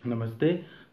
नमस्ते,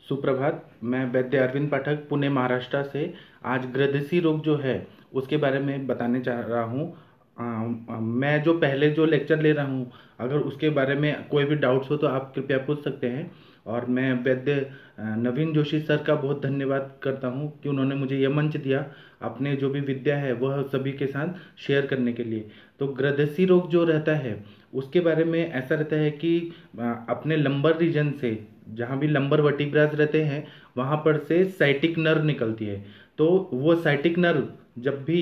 सुप्रभात। मैं वैद्य अरविंद पाठक पुणे महाराष्ट्र से आज ग्रदसी रोग जो है उसके बारे में बताने चाह रहा हूँ। मैं जो पहले जो लेक्चर ले रहा हूँ, अगर उसके बारे में कोई भी डाउट्स हो तो आप कृपया पूछ सकते हैं। और मैं वैद्य नवीन जोशी सर का बहुत धन्यवाद करता हूँ कि उन्होंने मुझे यह मंच दिया अपने जो भी विद्या है वह सभी के साथ शेयर करने के लिए। तो ग्रदसी रोग जो रहता है उसके बारे में ऐसा रहता है कि अपने लंबर रीजन से, जहाँ भी लंबर वर्टिब्रास रहते हैं वहाँ पर से साइटिक नर्व निकलती है। तो वो साइटिक नर्व जब भी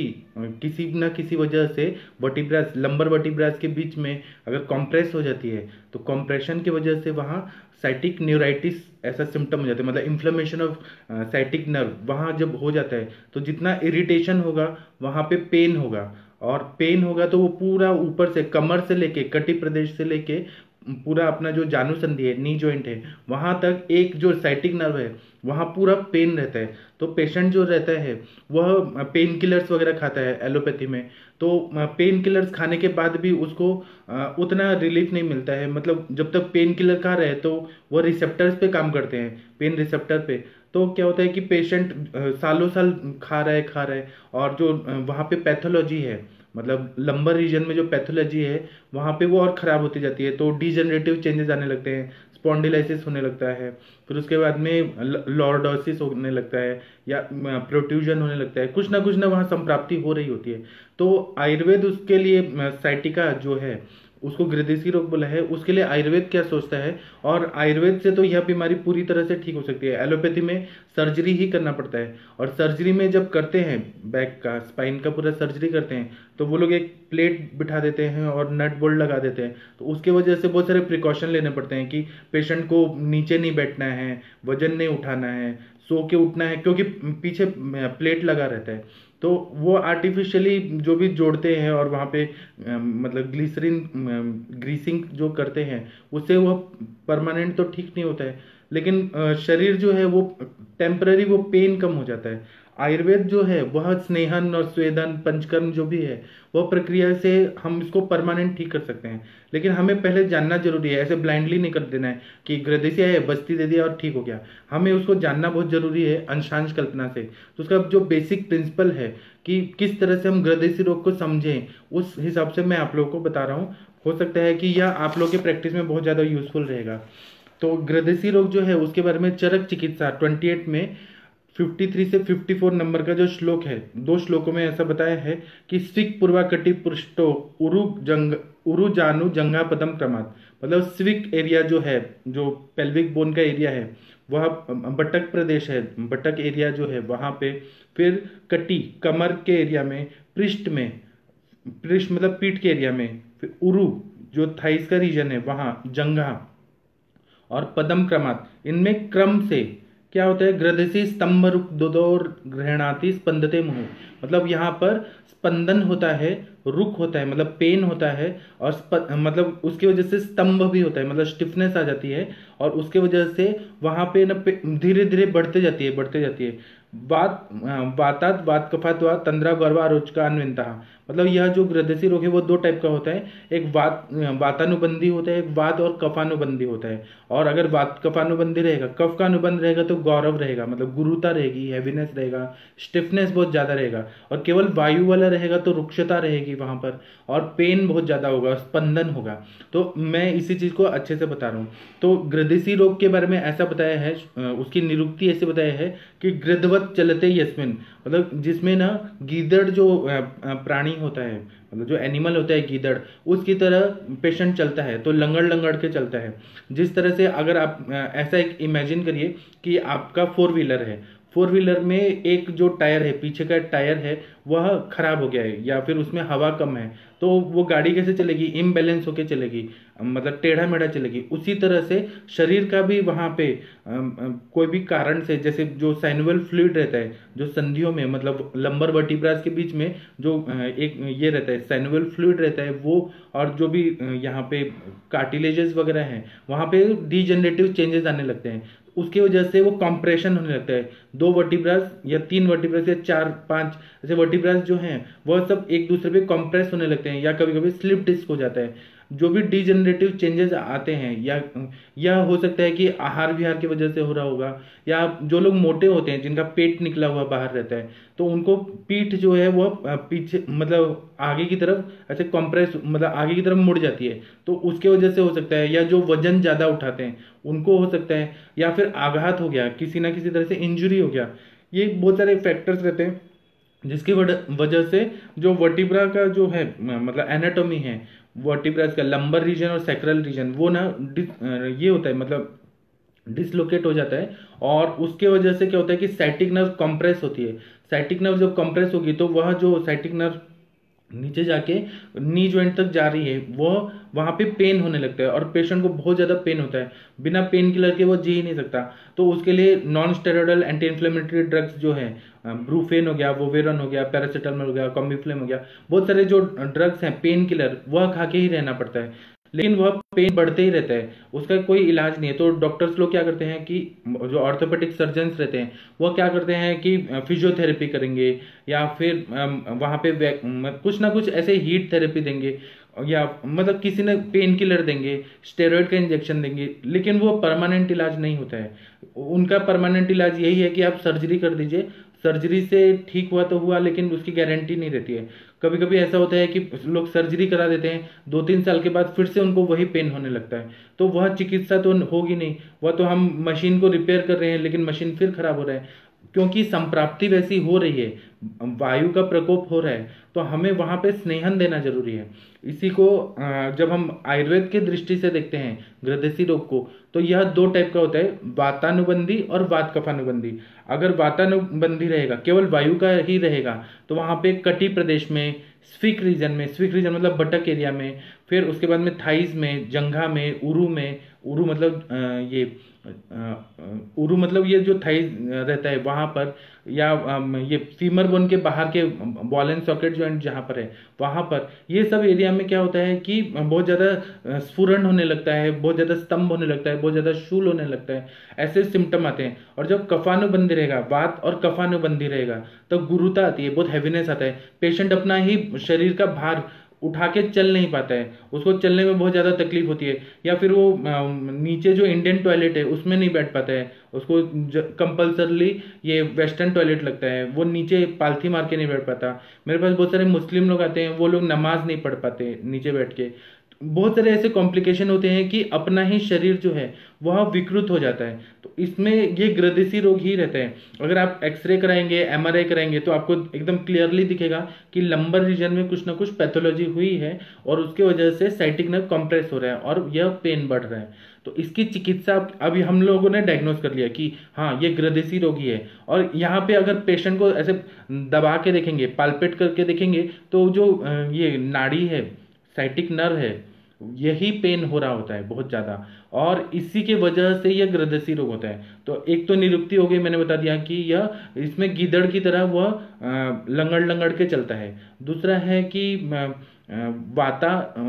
किसी न किसी वजह से वर्टिब्रास, लंबर वर्टिब्रास के बीच में अगर कॉम्प्रेस हो जाती है तो कॉम्प्रेशन की वजह से वहाँ साइटिक न्यूराइटिस ऐसा सिम्टम हो जाता है, मतलब इन्फ्लेमेशन ऑफ साइटिक नर्व वहाँ जब हो जाता है तो जितना इरिटेशन होगा वहाँ पे पेन होगा। और पेन होगा तो वो पूरा ऊपर से कमर से लेके कटी प्रदेश से लेके पूरा अपना जो जानु संधि है, नी जॉइंट है, वहां तक एक जो साइटिक नर्व है वहां पूरा पेन रहता है। तो पेशेंट जो रहता है वह पेन किलर्स वगैरह खाता है एलोपैथी में। तो पेन किलर्स खाने के बाद भी उसको उतना रिलीफ नहीं मिलता है, मतलब जब तक पेन किलर खा रहे हैं तो वह रिसेप्टर्स पे काम करते हैं, पेन रिसेप्टर पे। तो क्या होता है कि पेशेंट सालों साल खा रहा है और जो वहाँ पे पैथोलॉजी है, मतलब लंबर रीजन में जो पैथोलॉजी है वहाँ पे वो और ख़राब होती जाती है। तो डिजनरेटिव चेंजेस आने लगते हैं, स्पॉन्डिलाइसिस होने लगता है, फिर उसके बाद में लॉर्डोसिस होने लगता है या प्रोट्रूजन होने लगता है, कुछ ना वहाँ संप्राप्ति हो रही होती है। तो आयुर्वेद उसके लिए साइटिका जो है उसको ग्रदेसी रोग बोला है, उसके लिए आयुर्वेद क्या सोचता है। और आयुर्वेद से तो यह बीमारी पूरी तरह से ठीक हो सकती है, एलोपैथी में सर्जरी ही करना पड़ता है। और सर्जरी में जब करते हैं बैक का, स्पाइन का पूरा सर्जरी करते हैं तो वो लोग एक प्लेट बिठा देते हैं और नट बोल्ट लगा देते हैं। तो उसके वजह से बहुत सारे प्रिकॉशन लेने पड़ते हैं कि पेशेंट को नीचे नहीं बैठना है, वजन नहीं उठाना है, सो के उठना है, क्योंकि पीछे प्लेट लगा रहता है। तो वो आर्टिफिशियली जो भी जोड़ते हैं और वहाँ पे मतलब ग्लिसरीन ग्रीसिंग जो करते हैं उससे वो परमानेंट तो ठीक नहीं होता है, लेकिन शरीर जो है वो टेम्पररी वो पेन कम हो जाता है। आयुर्वेद जो है वह स्नेहन और स्वेदन पंचकर्म जो भी है वह प्रक्रिया से हम इसको परमानेंट ठीक कर सकते हैं। लेकिन हमें पहले जानना जरूरी है, ऐसे ब्लाइंडली नहीं कर देना है कि ग्रदेसिया है बस्ती दे दिया और ठीक हो गया। हमें उसको जानना बहुत जरूरी है अंशांश कल्पना से। तो उसका जो बेसिक प्रिंसिपल है कि किस तरह से हम ग्रदेसी रोग को समझें, उस हिसाब से मैं आप लोगों को बता रहा हूँ। हो सकता है कि यह आप लोग के प्रैक्टिस में बहुत ज़्यादा यूजफुल रहेगा। तो ग्रदेसी रोग जो है उसके बारे में चरक चिकित्सा 28 में 53 से 54 नंबर का जो श्लोक है, दो श्लोकों में ऐसा बताया है कि स्विक पूर्वाकटि पृष्ठो उरु जानु जंघा पदम क्रमात्। मतलब स्विक एरिया जो है, जो पेल्विक बोन का एरिया है, वह बटक प्रदेश है, बटक एरिया जो है वहां पे, फिर कटी कमर के एरिया में, पृष्ठ में, पृष्ठ मतलब पीठ के एरिया में, फिर उरु जो थाइस का रीजन है वहां, जंघा, और पदम क्रमात्, इनमें क्रम से क्या होता है, ग्रदसी स्तंभ रुक दोदोर गृहणाति स्पंदते मुंह। मतलब यहाँ पर स्पंदन होता है, रुक होता है मतलब पेन होता है, और मतलब उसकी वजह से स्तंभ भी होता है, मतलब स्टिफनेस आ जाती है। और उसके वजह से वहां पे ना धीरे धीरे बढ़ते जाती है वात, वातात वात कफात वा तंद्रा गर्वा रोचका अन्विता। मतलब यह जो ग्रदसी रोग है वो दो टाइप का होता है, एक वातानुबंधी होता है, एक वात और कफानुबंधी होता है। और अगर वात कफानुबंधी रहेगा, कफ का अनुबंध रहेगा तो गौरव रहेगा, मतलब गुरुता रहेगी, हैवीनेस रहेगा, स्टिफनेस बहुत ज्यादा रहेगा। और केवल वायु वाला रहेगा तो रुक्षता रहेगी वहां पर, और पेन बहुत ज्यादा होगा, स्पंदन होगा। तो मैं इसी चीज को अच्छे से बता रहा हूँ। तो ग्रदसी रोग के बारे में ऐसा बताया है, उसकी निरुक्ति ऐसे बताया है कि गृद्धवत चलते यस्मिन, मतलब जिसमें ना गीदड़ जो प्राणी होता है, मतलब जो एनिमल होता है गीदड़, उसकी तरह पेशेंट चलता है, तो लंगड़ लंगड़ के चलता है। जिस तरह से अगर आप ऐसा एक इमेजिन करिए कि आपका फोर व्हीलर है, फोर व्हीलर में एक जो टायर है, पीछे का टायर है, वह खराब हो गया है या फिर उसमें हवा कम है, तो वो गाड़ी कैसे चलेगी, इम्बैलेंस होके चलेगी, मतलब टेढ़ा मेढ़ा चलेगी। उसी तरह से शरीर का भी वहां पे कोई भी कारण से, जैसे जो साइनोवियल फ्लूइड रहता है जो संधियों में, मतलब लंबर वर्टिब्रास के बीच में जो एक ये रहता है साइनोवियल फ्लूइड रहता है वो, और जो भी यहाँ पे कार्टिलेजेस वगैरह हैं वहां पे डिजेनरेटिव चेंजेस आने लगते हैं। उसकी वजह से वो कंप्रेशन होने लगता है, दो वर्टिब्रास या तीन वर्टिब्रास या चार पांच ऐसे वर्टिब्रास जो हैं वह सब एक दूसरे पे कंप्रेस होने लगते हैं, या कभी कभी स्लिप डिस्क हो जाता है। जो भी डिजेनरेटिव चेंजेस आते हैं, या हो सकता है कि आहार विहार की वजह से हो रहा होगा, या जो लोग मोटे होते हैं जिनका पेट निकला हुआ बाहर रहता है, तो उनको पीठ जो है वो पीछे मतलब आगे की तरफ ऐसे कंप्रेस मतलब आगे की तरफ मुड़ जाती है, तो उसके वजह से हो सकता है। या जो वजन ज़्यादा उठाते हैं उनको हो सकता है, या फिर आघात हो गया, किसी ना किसी तरह से इंजरी हो गया। ये बहुत सारे फैक्टर्स रहते हैं जिसकी वजह से जो वर्टिब्रा का जो है मतलब एनाटॉमी है, वर्टिब्रास का लंबर रीजन और सैक्रल रीजन वो ना ये होता है मतलब डिसलोकेट हो जाता है। और उसके वजह से क्या होता है कि साइटिक नर्व कंप्रेस होती है। साइटिक नर्व जब कंप्रेस होगी तो वह जो साइटिक नर्व नीचे जाके नी जॉइंट तक जा रही है, वो वहां पे पेन होने लगता है और पेशेंट को बहुत ज्यादा पेन होता है। बिना पेन किलर के वो जी ही नहीं सकता। तो उसके लिए non steroidal anti inflammatory drugs जो है, ब्रूफेन हो गया, वोवेरन हो गया, पैरासिटामोल हो गया, कॉम्बिफ्लेम हो गया, बहुत सारे जो ड्रग्स हैं पेन किलर, वह खा के ही रहना पड़ता है। लेकिन वह पेन बढ़ते ही रहता है, उसका कोई इलाज नहीं है। तो डॉक्टर्स लोग क्या करते हैं कि जो ऑर्थोपेडिक सर्जन्स रहते हैं वो क्या करते हैं कि फिजियोथेरेपी करेंगे, या फिर वहाँ पे कुछ ना कुछ ऐसे हीट थेरेपी देंगे, या मतलब किसी ने पेन किलर देंगे, स्टेरॉइड का इंजेक्शन देंगे, लेकिन वो परमानेंट इलाज नहीं होता है। उनका परमानेंट इलाज यही है कि आप सर्जरी कर दीजिए, सर्जरी से ठीक हुआ तो हुआ, लेकिन उसकी गारंटी नहीं रहती है। कभी कभी ऐसा होता है कि लोग सर्जरी करा देते हैं, 2-3 साल के बाद फिर से उनको वही पेन होने लगता है। तो वह चिकित्सा तो होगी नहीं, वह तो हम मशीन को रिपेयर कर रहे हैं लेकिन मशीन फिर खराब हो रहा है, क्योंकि संप्राप्ति वैसी हो रही है, वायु का प्रकोप हो रहा है। तो हमें वहां पे स्नेहन देना जरूरी है। इसी को जब हम आयुर्वेद के दृष्टि से देखते हैं ग्रदेशी रोग को, तो यह 2 टाइप का होता है, वातानुबंधी और वात कफानुबंधी। अगर वातानुबंधी रहेगा, केवल वायु का ही रहेगा, तो वहां पे कटी प्रदेश में, स्फिक रीजन में, स्फिक रीजन मतलब बटक एरिया में, फिर उसके बाद में थाइज में, जंघा में, उरु में, उरु मतलब उरु मतलब ये जो थाइज रहता है वहां पर, या ये फीमर बोन के बाहर के बॉल एंड सॉकेट जॉइंट जहां पर है वहां पर, ये सब एरिया में क्या होता है कि बहुत ज्यादा स्फुरन होने लगता है, बहुत ज्यादा स्तंभ होने लगता है, बहुत ज्यादा शूल होने लगता है, ऐसे सिम्टम आते हैं। और जब कफानुबंधी रहेगा, वात और कफानुबंधी रहेगा, तो गुरुता आती है, बहुत हैवीनेस आता है, पेशेंट अपना ही शरीर का भार उठा के चल नहीं पाता है, उसको चलने में बहुत ज़्यादा तकलीफ होती है। या फिर वो नीचे जो इंडियन टॉयलेट है उसमें नहीं बैठ पाता है, उसको कंपल्सरली ये वेस्टर्न टॉयलेट लगता है, वो नीचे पालथी मार के नहीं बैठ पाता। मेरे पास बहुत सारे मुस्लिम लोग आते हैं, वो लोग नमाज नहीं पढ़ पाते नीचे बैठ के। बहुत सारे ऐसे कॉम्प्लिकेशन होते हैं कि अपना ही शरीर जो है वह विकृत हो जाता है। तो इसमें ये ग्रदेशी रोग ही रहते हैं। अगर आप एक्सरे कराएंगे, एमआरआई कराएंगे, तो आपको एकदम क्लियरली दिखेगा कि लंबर रीजन में कुछ ना कुछ पैथोलॉजी हुई है और उसके वजह से साइटिक नर्व कंप्रेस हो रहा है और यह पेन बढ़ रहा है। तो इसकी चिकित्सा अभी हम लोगों ने डायग्नोस कर लिया कि हाँ ये ग्रदेशी रोगी है। और यहाँ पे अगर पेशेंट को ऐसे दबा के देखेंगे, पालपेट करके देखेंगे, तो जो ये नाड़ी है, साइटिक नर्व है, यही पेन हो रहा होता है बहुत ज़्यादा, और इसी के वजह से यह ग्रदेशी रोग होता है। तो एक तो निरुक्ति हो गई, मैंने बता दिया कि यह इसमें गीदड़ की तरह वह लंगड़ लंगड़ के चलता है। दूसरा है कि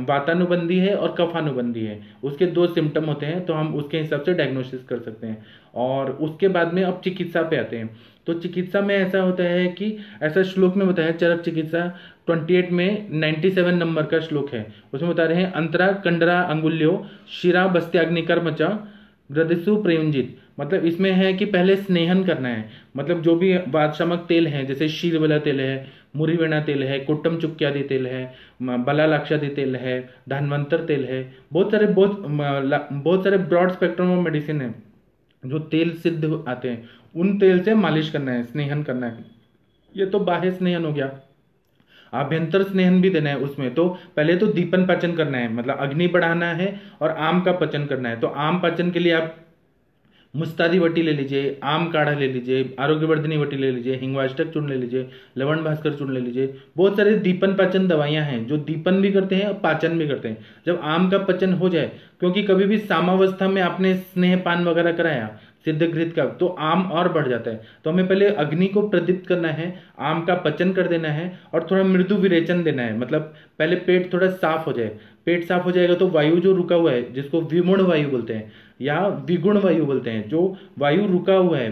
वातानुबंधी है और कफानुबंधी है, उसके 2 सिम्टम होते हैं, तो हम उसके हिसाब से डायग्नोसिस कर सकते हैं। और उसके बाद में अब चिकित्सा पे आते हैं। तो चिकित्सा में ऐसा होता है कि ऐसा श्लोक में बताया, चरक चिकित्सा 28 में 97 नंबर का श्लोक है, उसमें बता रहे हैं अंतरा कंडरा अंगुल्यो शिरा बस्त्याग्निकर्म च ग्रदिशु प्रयुंजित। मतलब इसमें है कि पहले स्नेहन करना है, मतलब जो भी वातशामक तेल है, जैसे शीरबला तेल है, मुरीवेणा तेल है, कुट्टम चुक्क्यादि तेल है, बलालाक्षादि तेल है, धन्वंतर तेल है, बहुत सारे ब्रॉड स्पेक्ट्रम ऑफ मेडिसिन है जो तेल सिद्ध आते हैं, उन तेल से मालिश करना है, स्नेहन करना है। ये तो बाह्य स्नेहन हो गया। आभ्यंतर स्नेहन भी देना है उसमें। तो पहले तो दीपन पाचन करना है, मतलब अग्नि बढ़ाना है और आम का पचन करना है। तो आम पाचन के लिए आप मुस्तादी वटी ले लीजिए, आम काढ़ा ले लीजिए, आरोग्यवर्धिनी वटी ले लीजिए, हिंगवाष्टक चूर्ण ले लीजिए, लवण भास्कर चूर्ण ले लीजिए। बहुत सारे दीपन पाचन दवाइयां हैं जो दीपन भी करते हैं और पाचन भी करते हैं। जब आम का पचन हो जाए, क्योंकि कभी भी सामावस्था में आपने स्नेह पान वगैरह कराया सिद्ध घृत का, तो आम और बढ़ जाता है। तो हमें पहले अग्नि को प्रदीप्त करना है, आम का पचन कर देना है और थोड़ा मृदु विरेचन देना है। मतलब पहले पेट थोड़ा साफ हो जाए, पेट साफ हो जाएगा तो वायु जो रुका हुआ है, जिसको विमुण वायु बोलते हैं या विगुण वायु बोलते हैं, जो वायु रुका हुआ है,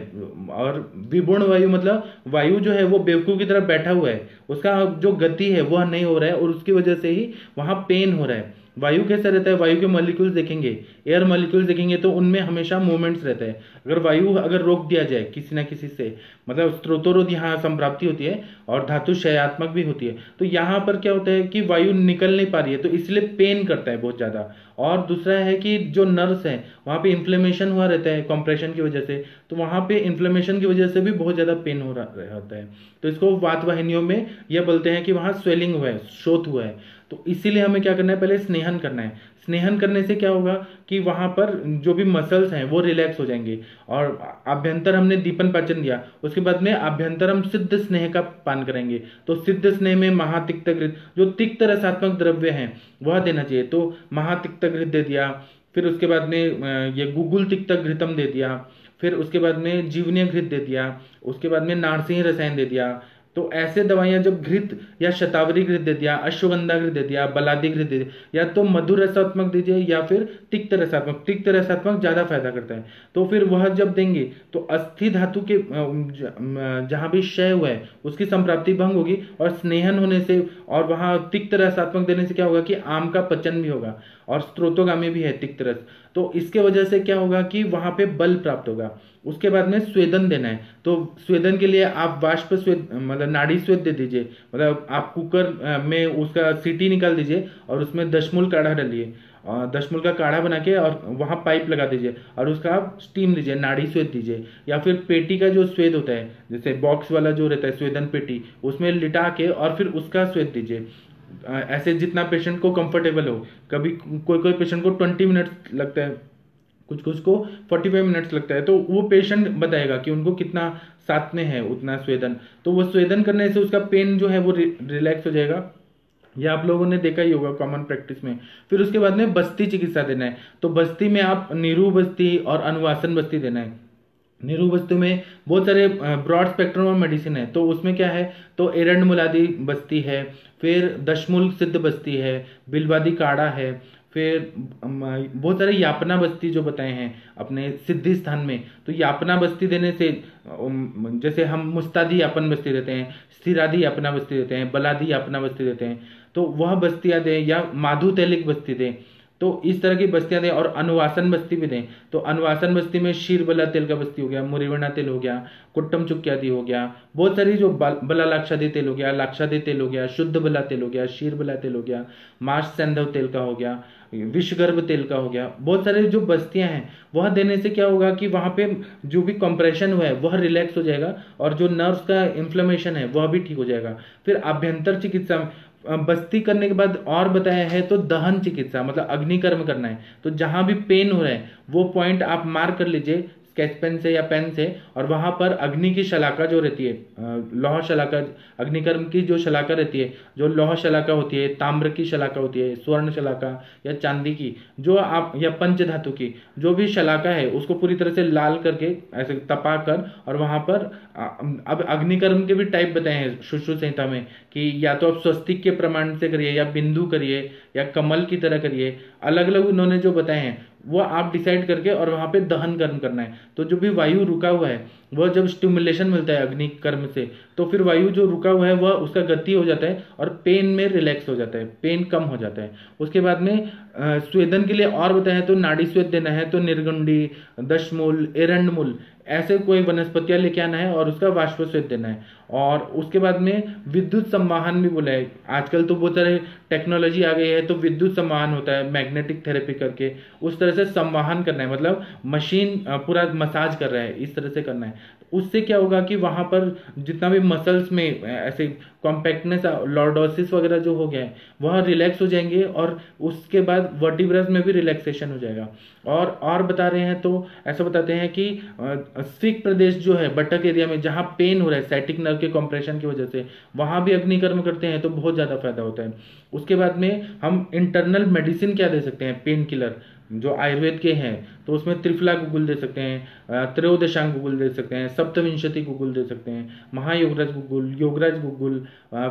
और विगुण वायु मतलब वायु जो है वो बेवकूफ की तरह बैठा हुआ है, उसका जो गति है वह नहीं हो रहा है और उसकी वजह से ही वहां पेन हो रहा है। वायु कैसा रहता है, वायु के मॉलिक्यूल्स देखेंगे, एयर मॉलिक्यूल्स देखेंगे तो उनमें हमेशा मूवमेंट्स रहता है। अगर वायु अगर रोक दिया जाए किसी ना किसी से, मतलब स्त्रोतोरोध यहाँ संप्राप्ति होती है और धातु क्षयात्मक भी होती है, तो यहाँ पर क्या होता है कि वायु निकल नहीं पा रही है, तो इसलिए पेन करता है बहुत ज़्यादा। और दूसरा है कि जो नर्व्स है वहाँ पे इन्फ्लेमेशन हुआ रहता है कॉम्प्रेशन की वजह से, तो वहाँ पे इन्फ्लेमेशन की वजह से भी बहुत ज़्यादा पेन हो रहा होता है। तो इसको वात वाहिनियों में यह बोलते हैं कि वहाँ स्वेलिंग हुआ है, शोथ हुआ है। तो इसीलिए हमें क्या करना है, पहले स्नेहन करना है। स्नेहन करने से क्या होगा कि वहाँ पर जो भी मसल्स हैं वो रिलैक्स हो जाएंगे। और आभ्यंतर हमने दीपन पाचन दिया, उसके बाद में आभ्यंतर हम सिद्ध स्नेह का पान करेंगे। तो सिद्ध स्नेह में महातिक्त घृत, जो तिक्त रसात्मक द्रव्य हैं वह देना चाहिए। तो महातिक्त घृत दे दिया, फिर उसके बाद में ये गुगुल तिक्त घृतम दे दिया, फिर उसके बाद में जीवनीय घृत दे दिया, उसके बाद में नारसिंह रसायन दे दिया। तो ऐसे दवाइयां जब घृत या शतावरी घृत दे दिया, अश्वगंधा घृत दे दिया, बलादी घृत दे दिया, या तो मधुर रसात्मक दीजिए या फिर तिक्त रसात्मक। तिक्त रसात्मक ज्यादा फायदा करता है। तो फिर वह जब देंगे तो अस्थि धातु के जहां भी क्षय हुआ है उसकी संप्राप्ति भंग होगी, और स्नेहन होने से और वहां तिक्त रसात्मक देने से क्या होगा कि आम का पचन भी होगा, और स्त्रोतोगामी भी है तिक्त रस। तो इसके वजह से क्या होगा कि वहां पे बल प्राप्त होगा। उसके बाद में स्वेदन देना है। तो स्वेदन के लिए आप वाष्प स्वेद मतलब नाड़ी स्वेद दे दीजिए, मतलब आप कुकर में उसका सीटी निकाल दीजिए और उसमें दशमूल काढ़ा डालिए, दशमूल का काढ़ा बना के और वहाँ पाइप लगा दीजिए और उसका आप स्टीम दीजिए, नाड़ी स्वेद दीजिए। या फिर पेटी का जो स्वेद होता है, जैसे बॉक्स वाला जो रहता है स्वेदन पेटी, उसमें लिटा के और फिर उसका स्वेद दीजिए। ऐसे जितना पेशेंट को कंफर्टेबल हो। कभी कोई कोई पेशेंट को 20 मिनट्स लगता है, कुछ कुछ को 45 मिनट्स लगता है, तो वो पेशेंट बताएगा कि उनको कितना साथ में है उतना स्वेदन। तो वो स्वेदन करने से उसका पेन जो है वो रिलैक्स हो जाएगा। ये आप लोगों ने देखा ही होगा कॉमन प्रैक्टिस में। फिर उसके बाद में बस्ती चिकित्सा देना है। तो बस्ती में आप नीरू बस्ती और अनुवासन बस्ती देना है। नीरू बस्ती में बहुत सारे ब्रॉड स्पेक्ट्रम ऑफ मेडिसिन है। तो उसमें क्या है, तो एरंड मुलादी बस्ती है, फिर दशमूल सिद्ध बस्ती है, बिलवादी काढ़ा है, फिर बहुत सारे यापना बस्ती जो बताए हैं अपने सिद्धि स्थान में। तो यापना बस्ती देने से जैसे हम मुस्तादी यापन बस्ती देते हैं, स्थिरादी यापना बस्ती देते हैं, बलादी यापना बस्ती देते हैं, तो वह बस्तियां दें, या माधु तैलिक बस्ती दें। तो इस तरह की बस्तियां दें। और अनुवासन बस्ती भी दें। तो अनुवासन बस्ती में शीरबला तेल का बस्ती हो गया, मुरिवणा तेल हो गया, कुट्टम चुक्यादि हो गया, बहुत सारी जो बला लाक्षादी तेल हो गया, लाक्षादी तेल हो गया, शुद्ध बला तेल हो गया, शीरबला तेल हो गया, मार्श सैंधव तेल का हो गया, विषगर्भ तेल का हो गया। बहुत सारे जो बस्तियां हैं वह देने से क्या होगा कि वहां पे जो भी कंप्रेशन हुआ है वह रिलैक्स हो जाएगा, और जो नर्व्स का इन्फ्लेमेशन है वह भी ठीक हो जाएगा। फिर आभ्यंतर चिकित्सा बस्ती करने के बाद और बताया है तो दहन चिकित्सा, मतलब अग्निकर्म करना है। तो जहां भी पेन हो रहा है वो पॉइंट आप मार्क कर लीजिए स्केच पेन से या पेन से, और वहां पर अग्नि की शलाका जो रहती है, लौह शलाका, अग्निकर्म की जो शलाका रहती है, जो लौह शलाका होती है, ताम्र की शलाका होती है, स्वर्ण शलाका या चांदी की, जो आप या पंच धातु की जो भी शलाका है उसको पूरी तरह से लाल करके ऐसे तपा कर, और वहां पर अब अग्निकर्म के भी टाइप बताए हैं सुश्रुत संहिता में कि या तो आप स्वस्तिक के प्रमाण से करिए, या बिंदु करिए, या कमल की तरह करिए। अलग अलग उन्होंने जो बताए हैं वो आप डिसाइड करके और वहां पे दहन कर्म करना है। तो जो भी वायु रुका हुआ है वह जब स्टिमुलेशन मिलता है अग्नि कर्म से, तो फिर वायु जो रुका हुआ है वह उसका गति हो जाता है और पेन में रिलैक्स हो जाता है, पेन कम हो जाता है। उसके बाद में स्वेदन के लिए और बताया तो नाड़ी स्वेद देना है, तो निर्गुंडी, दशमूल, एरंडमूल ऐसे कोई वनस्पतियां लेके आना है और उसका वाष्प स्वेद देना है। और उसके बाद में विद्युत संवाहन भी बोला है। आजकल तो बहुत सारे टेक्नोलॉजी आ गई है, तो विद्युत संवाहन होता है मैग्नेटिक थेरेपी करके, उस तरह से संवाहन करना है, मतलब मशीन पूरा मसाज कर रहा है, इस तरह से करना है। उससे क्या होगा कि वहां पर जितना भी मसल्स में ऐसे कॉम्पैक्टनेस, लॉर्डोसिस वगैरह जो हो गया है वह रिलैक्स हो जाएंगे, और उसके बाद वर्टिब्रस में भी रिलैक्सेशन हो जाएगा। और बता रहे हैं तो ऐसा बताते हैं कि स्फिक प्रदेश जो है बटक एरिया में जहां पेन हो रहा है साइटिक नर्व के कॉम्प्रेशन की वजह से, वहां भी अग्निकर्म करते हैं तो बहुत ज्यादा फायदा होता है। उसके बाद में हम इंटरनल मेडिसिन क्या दे सकते हैं, पेन किलर जो आयुर्वेद के हैं, तो उसमें त्रिफला गुगुल दे सकते हैं, त्रयोदशांग गुगुल दे सकते हैं, सप्तविंशति गुगुल दे सकते हैं, महायोगराज गुगुल, योगराज गुगुल,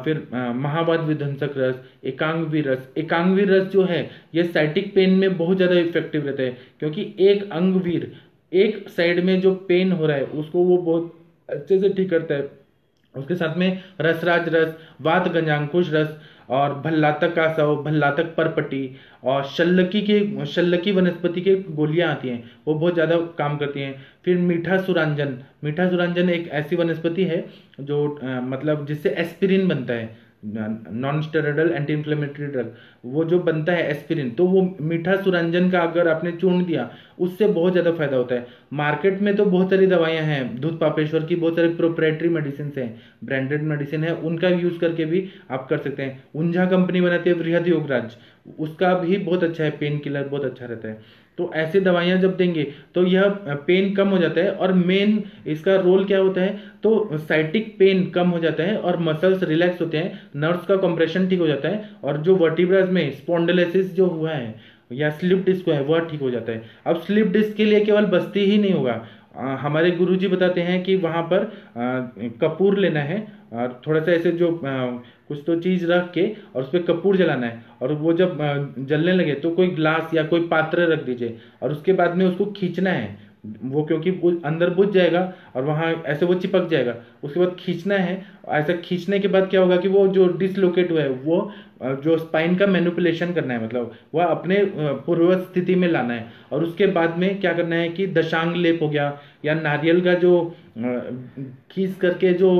फिर महावाद विध्वंसक रस, एकांगवी रस। एकांगवी रस जो है ये साइटिक पेन में बहुत ज्यादा इफेक्टिव रहता है, क्योंकि एक अंगवीर एक साइड में जो पेन हो रहा है उसको वो बहुत अच्छे से ठीक करता है। उसके साथ में रसराज रस, वात गंजांकुश रस, और भल्लातक आसव, भल्लातक परपटी, और शल्लकी वनस्पति के गोलियां आती हैं, वो बहुत ज़्यादा काम करती हैं। फिर मीठा सुरांजन, मीठा सुरांजन एक ऐसी वनस्पति है जो मतलब जिससे एस्पिरिन बनता है, non steroidal anti inflammatory drug, वो जो बनता है एस्पिरिन, तो वो मीठा सुरंजन का अगर आपने चूर्ण दिया उससे बहुत ज़्यादा फायदा होता है। मार्केट में तो बहुत सारी दवाइयाँ हैं, दूध पापेश्वर की बहुत सारी प्रोप्राइटरी मेडिसिन हैं, ब्रांडेड मेडिसिन है, उनका यूज़ करके भी आप कर सकते हैं। उंझा कंपनी बनाती है वृहद योगराज, उसका भी बहुत अच्छा है, पेन किलर बहुत अच्छा रहता है। तो ऐसी दवाइयाँ जब देंगे तो यह पेन कम हो जाता है, और मेन इसका रोल क्या होता है, तो साइटिक पेन कम हो जाता है और मसल्स रिलैक्स होते हैं, नर्व्स का कंप्रेशन ठीक हो जाता है, और जो वर्टिब्रास में स्पॉन्डिलोसिस जो हुआ है या स्लिप डिस्क है वह ठीक हो जाता है। अब स्लिप डिस्क के लिए केवल बस्ती ही नहीं होगा, हमारे गुरुजी बताते हैं कि वहाँ पर कपूर लेना है, और थोड़ा सा ऐसे जो कुछ तो चीज़ रख के और उस पर कपूर जलाना है, और वो जब जलने लगे तो कोई ग्लास या कोई पात्र रख दीजिए, और उसके बाद में उसको खींचना है, वो क्योंकि वो अंदर बुझ जाएगा और वहाँ ऐसे वो चिपक जाएगा, उसके बाद खींचना है। ऐसा खींचने के बाद क्या होगा कि वो जो डिसलोकेट हुआ है वो जो स्पाइन का मैनिपुलेशन करना है, मतलब वह अपने पूर्व स्थिति में लाना है। और उसके बाद में क्या करना है कि दशांग लेप हो गया, या नारियल का जो खींच करके जो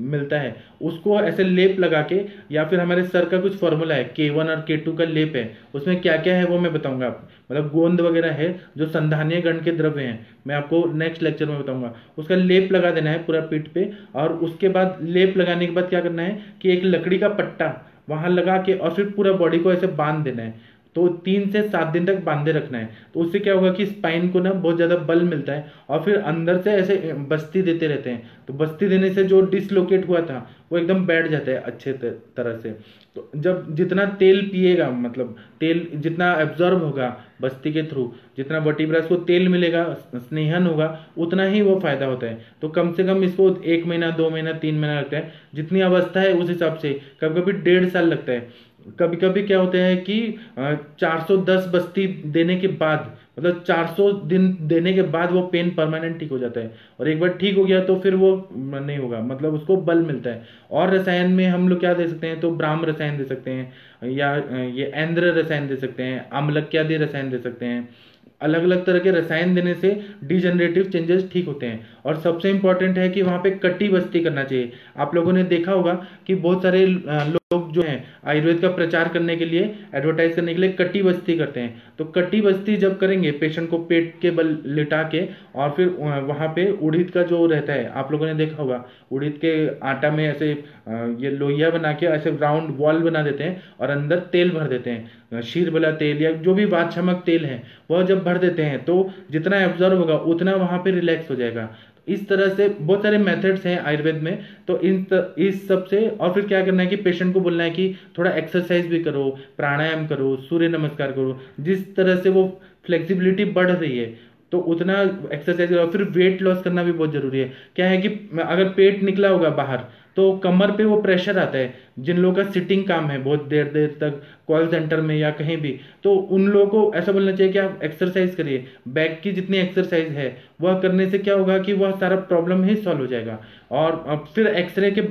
मिलता है उसको ऐसे लेप लगा के, या फिर हमारे सर का कुछ फॉर्मूला है K1 और K2 का लेप है, उसमें क्या क्या है वो मैं बताऊंगा। मतलब गोंद वगैरह है जो संधानीय गण के द्रव्य हैं, मैं आपको नेक्स्ट लेक्चर में बताऊंगा। उसका लेप लगा देना है पूरा पीठ पे, और उसके बाद लेप लगाने के बाद क्या करना है कि एक लकड़ी का पट्टा वहां लगा के और फिर पूरा बॉडी को ऐसे बांध देना है। तो 3 से 7 दिन तक बांधे रखना है, तो उससे क्या होगा कि स्पाइन को ना बहुत ज़्यादा बल मिलता है, और फिर अंदर से ऐसे बस्ती देते रहते हैं, तो बस्ती देने से जो डिसलोकेट हुआ था वो एकदम बैठ जाता है अच्छे तरह से। तो जब जितना तेल पिएगा, मतलब तेल जितना एब्जॉर्ब होगा बस्ती के थ्रू, जितना वर्टिब्रास को तेल मिलेगा, स्नेहन होगा, उतना ही वो फायदा होता है। तो कम से कम इसको 1 महीना, 2 महीना, 3 महीना लगता है, जितनी अवस्था है उस हिसाब से। कभी कभी 1.5 साल लगता है। कभी कभी क्या होता है कि 410 बस्ती देने के बाद, मतलब 400 दिन देने के बाद वो पेन परमानेंट ठीक हो जाता है, और एक बार ठीक हो गया तो फिर वो नहीं होगा, मतलब उसको बल मिलता है। और रसायन में हम लोग क्या दे सकते हैं, तो ब्राह्म रसायन दे सकते हैं, या ये ऐंद्र रसायन दे सकते हैं, आम्लक्यादि रसायन दे सकते हैं। अलग अलग तरह के रसायन देने से डिजेनरेटिव चेंजेस ठीक होते हैं। और सबसे इंपॉर्टेंट है कि वहाँ पे कटी बस्ती करना चाहिए। आप लोगों ने देखा होगा कि बहुत सारे लोग जो हैं आयुर्वेद का प्रचार करने के लिए, एडवर्टाइज करने के लिए कटी बस्ती करते हैं। तो कटी बस्ती जब करेंगे, पेशेंट को पेट के बल लिटा के, और फिर वहाँ पे उड़ीद का जो रहता है, आप लोगों ने देखा होगा, उड़ीद के आटा में ऐसे ये लोहिया बना के ऐसे राउंड वॉल बना देते हैं, और अंदर तेल भर देते हैं, शीर वाला तेल या जो भी वातछमक तेल है, वह जब भर देते हैं तो जितना एब्जॉर्ब होगा उतना वहाँ पे रिलैक्स हो जाएगा। इस तरह से बहुत सारे मेथड्स हैं आयुर्वेद में। तो इस सब से, और फिर क्या करना है कि पेशेंट को बोलना है कि थोड़ा एक्सरसाइज भी करो, प्राणायाम करो, सूर्य नमस्कार करो। जिस तरह से वो फ्लेक्सिबिलिटी बढ़ रही है तो उतना एक्सरसाइज करो। फिर वेट लॉस करना भी बहुत जरूरी है। क्या है कि अगर पेट निकला होगा बाहर तो कमर पे वो प्रेशर आता है। जिन लोगों का सिटिंग काम है बहुत देर देर तक कॉल सेंटर में या कहीं भी, तो उन लोगों को ऐसा बोलना चाहिए कि आप एक्सरसाइज करिए। बैक की जितनी एक्सरसाइज है वह करने से क्या होगा कि वह सारा प्रॉब्लम ही सॉल्व हो जाएगा। और अब फिर एक्सरे के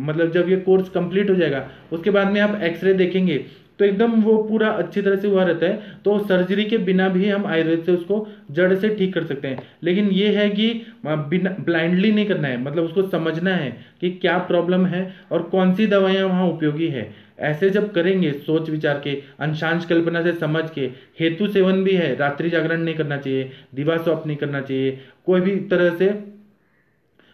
मतलब जब ये कोर्स कंप्लीट हो जाएगा उसके बाद में आप एक्सरे देखेंगे तो एकदम वो पूरा अच्छी तरह से हुआ रहता है। तो सर्जरी के बिना भी हम आयुर्वेद से उसको जड़ से ठीक कर सकते हैं। लेकिन ये है कि बिना ब्लाइंडली नहीं करना है, मतलब उसको समझना है कि क्या प्रॉब्लम है और कौन सी दवाइयाँ वहाँ उपयोगी है। ऐसे जब करेंगे सोच विचार के, अंशांश कल्पना से समझ के, हेतु सेवन भी है, रात्रि जागरण नहीं करना चाहिए, दिवा सौंप नहीं करना चाहिए, कोई भी तरह से,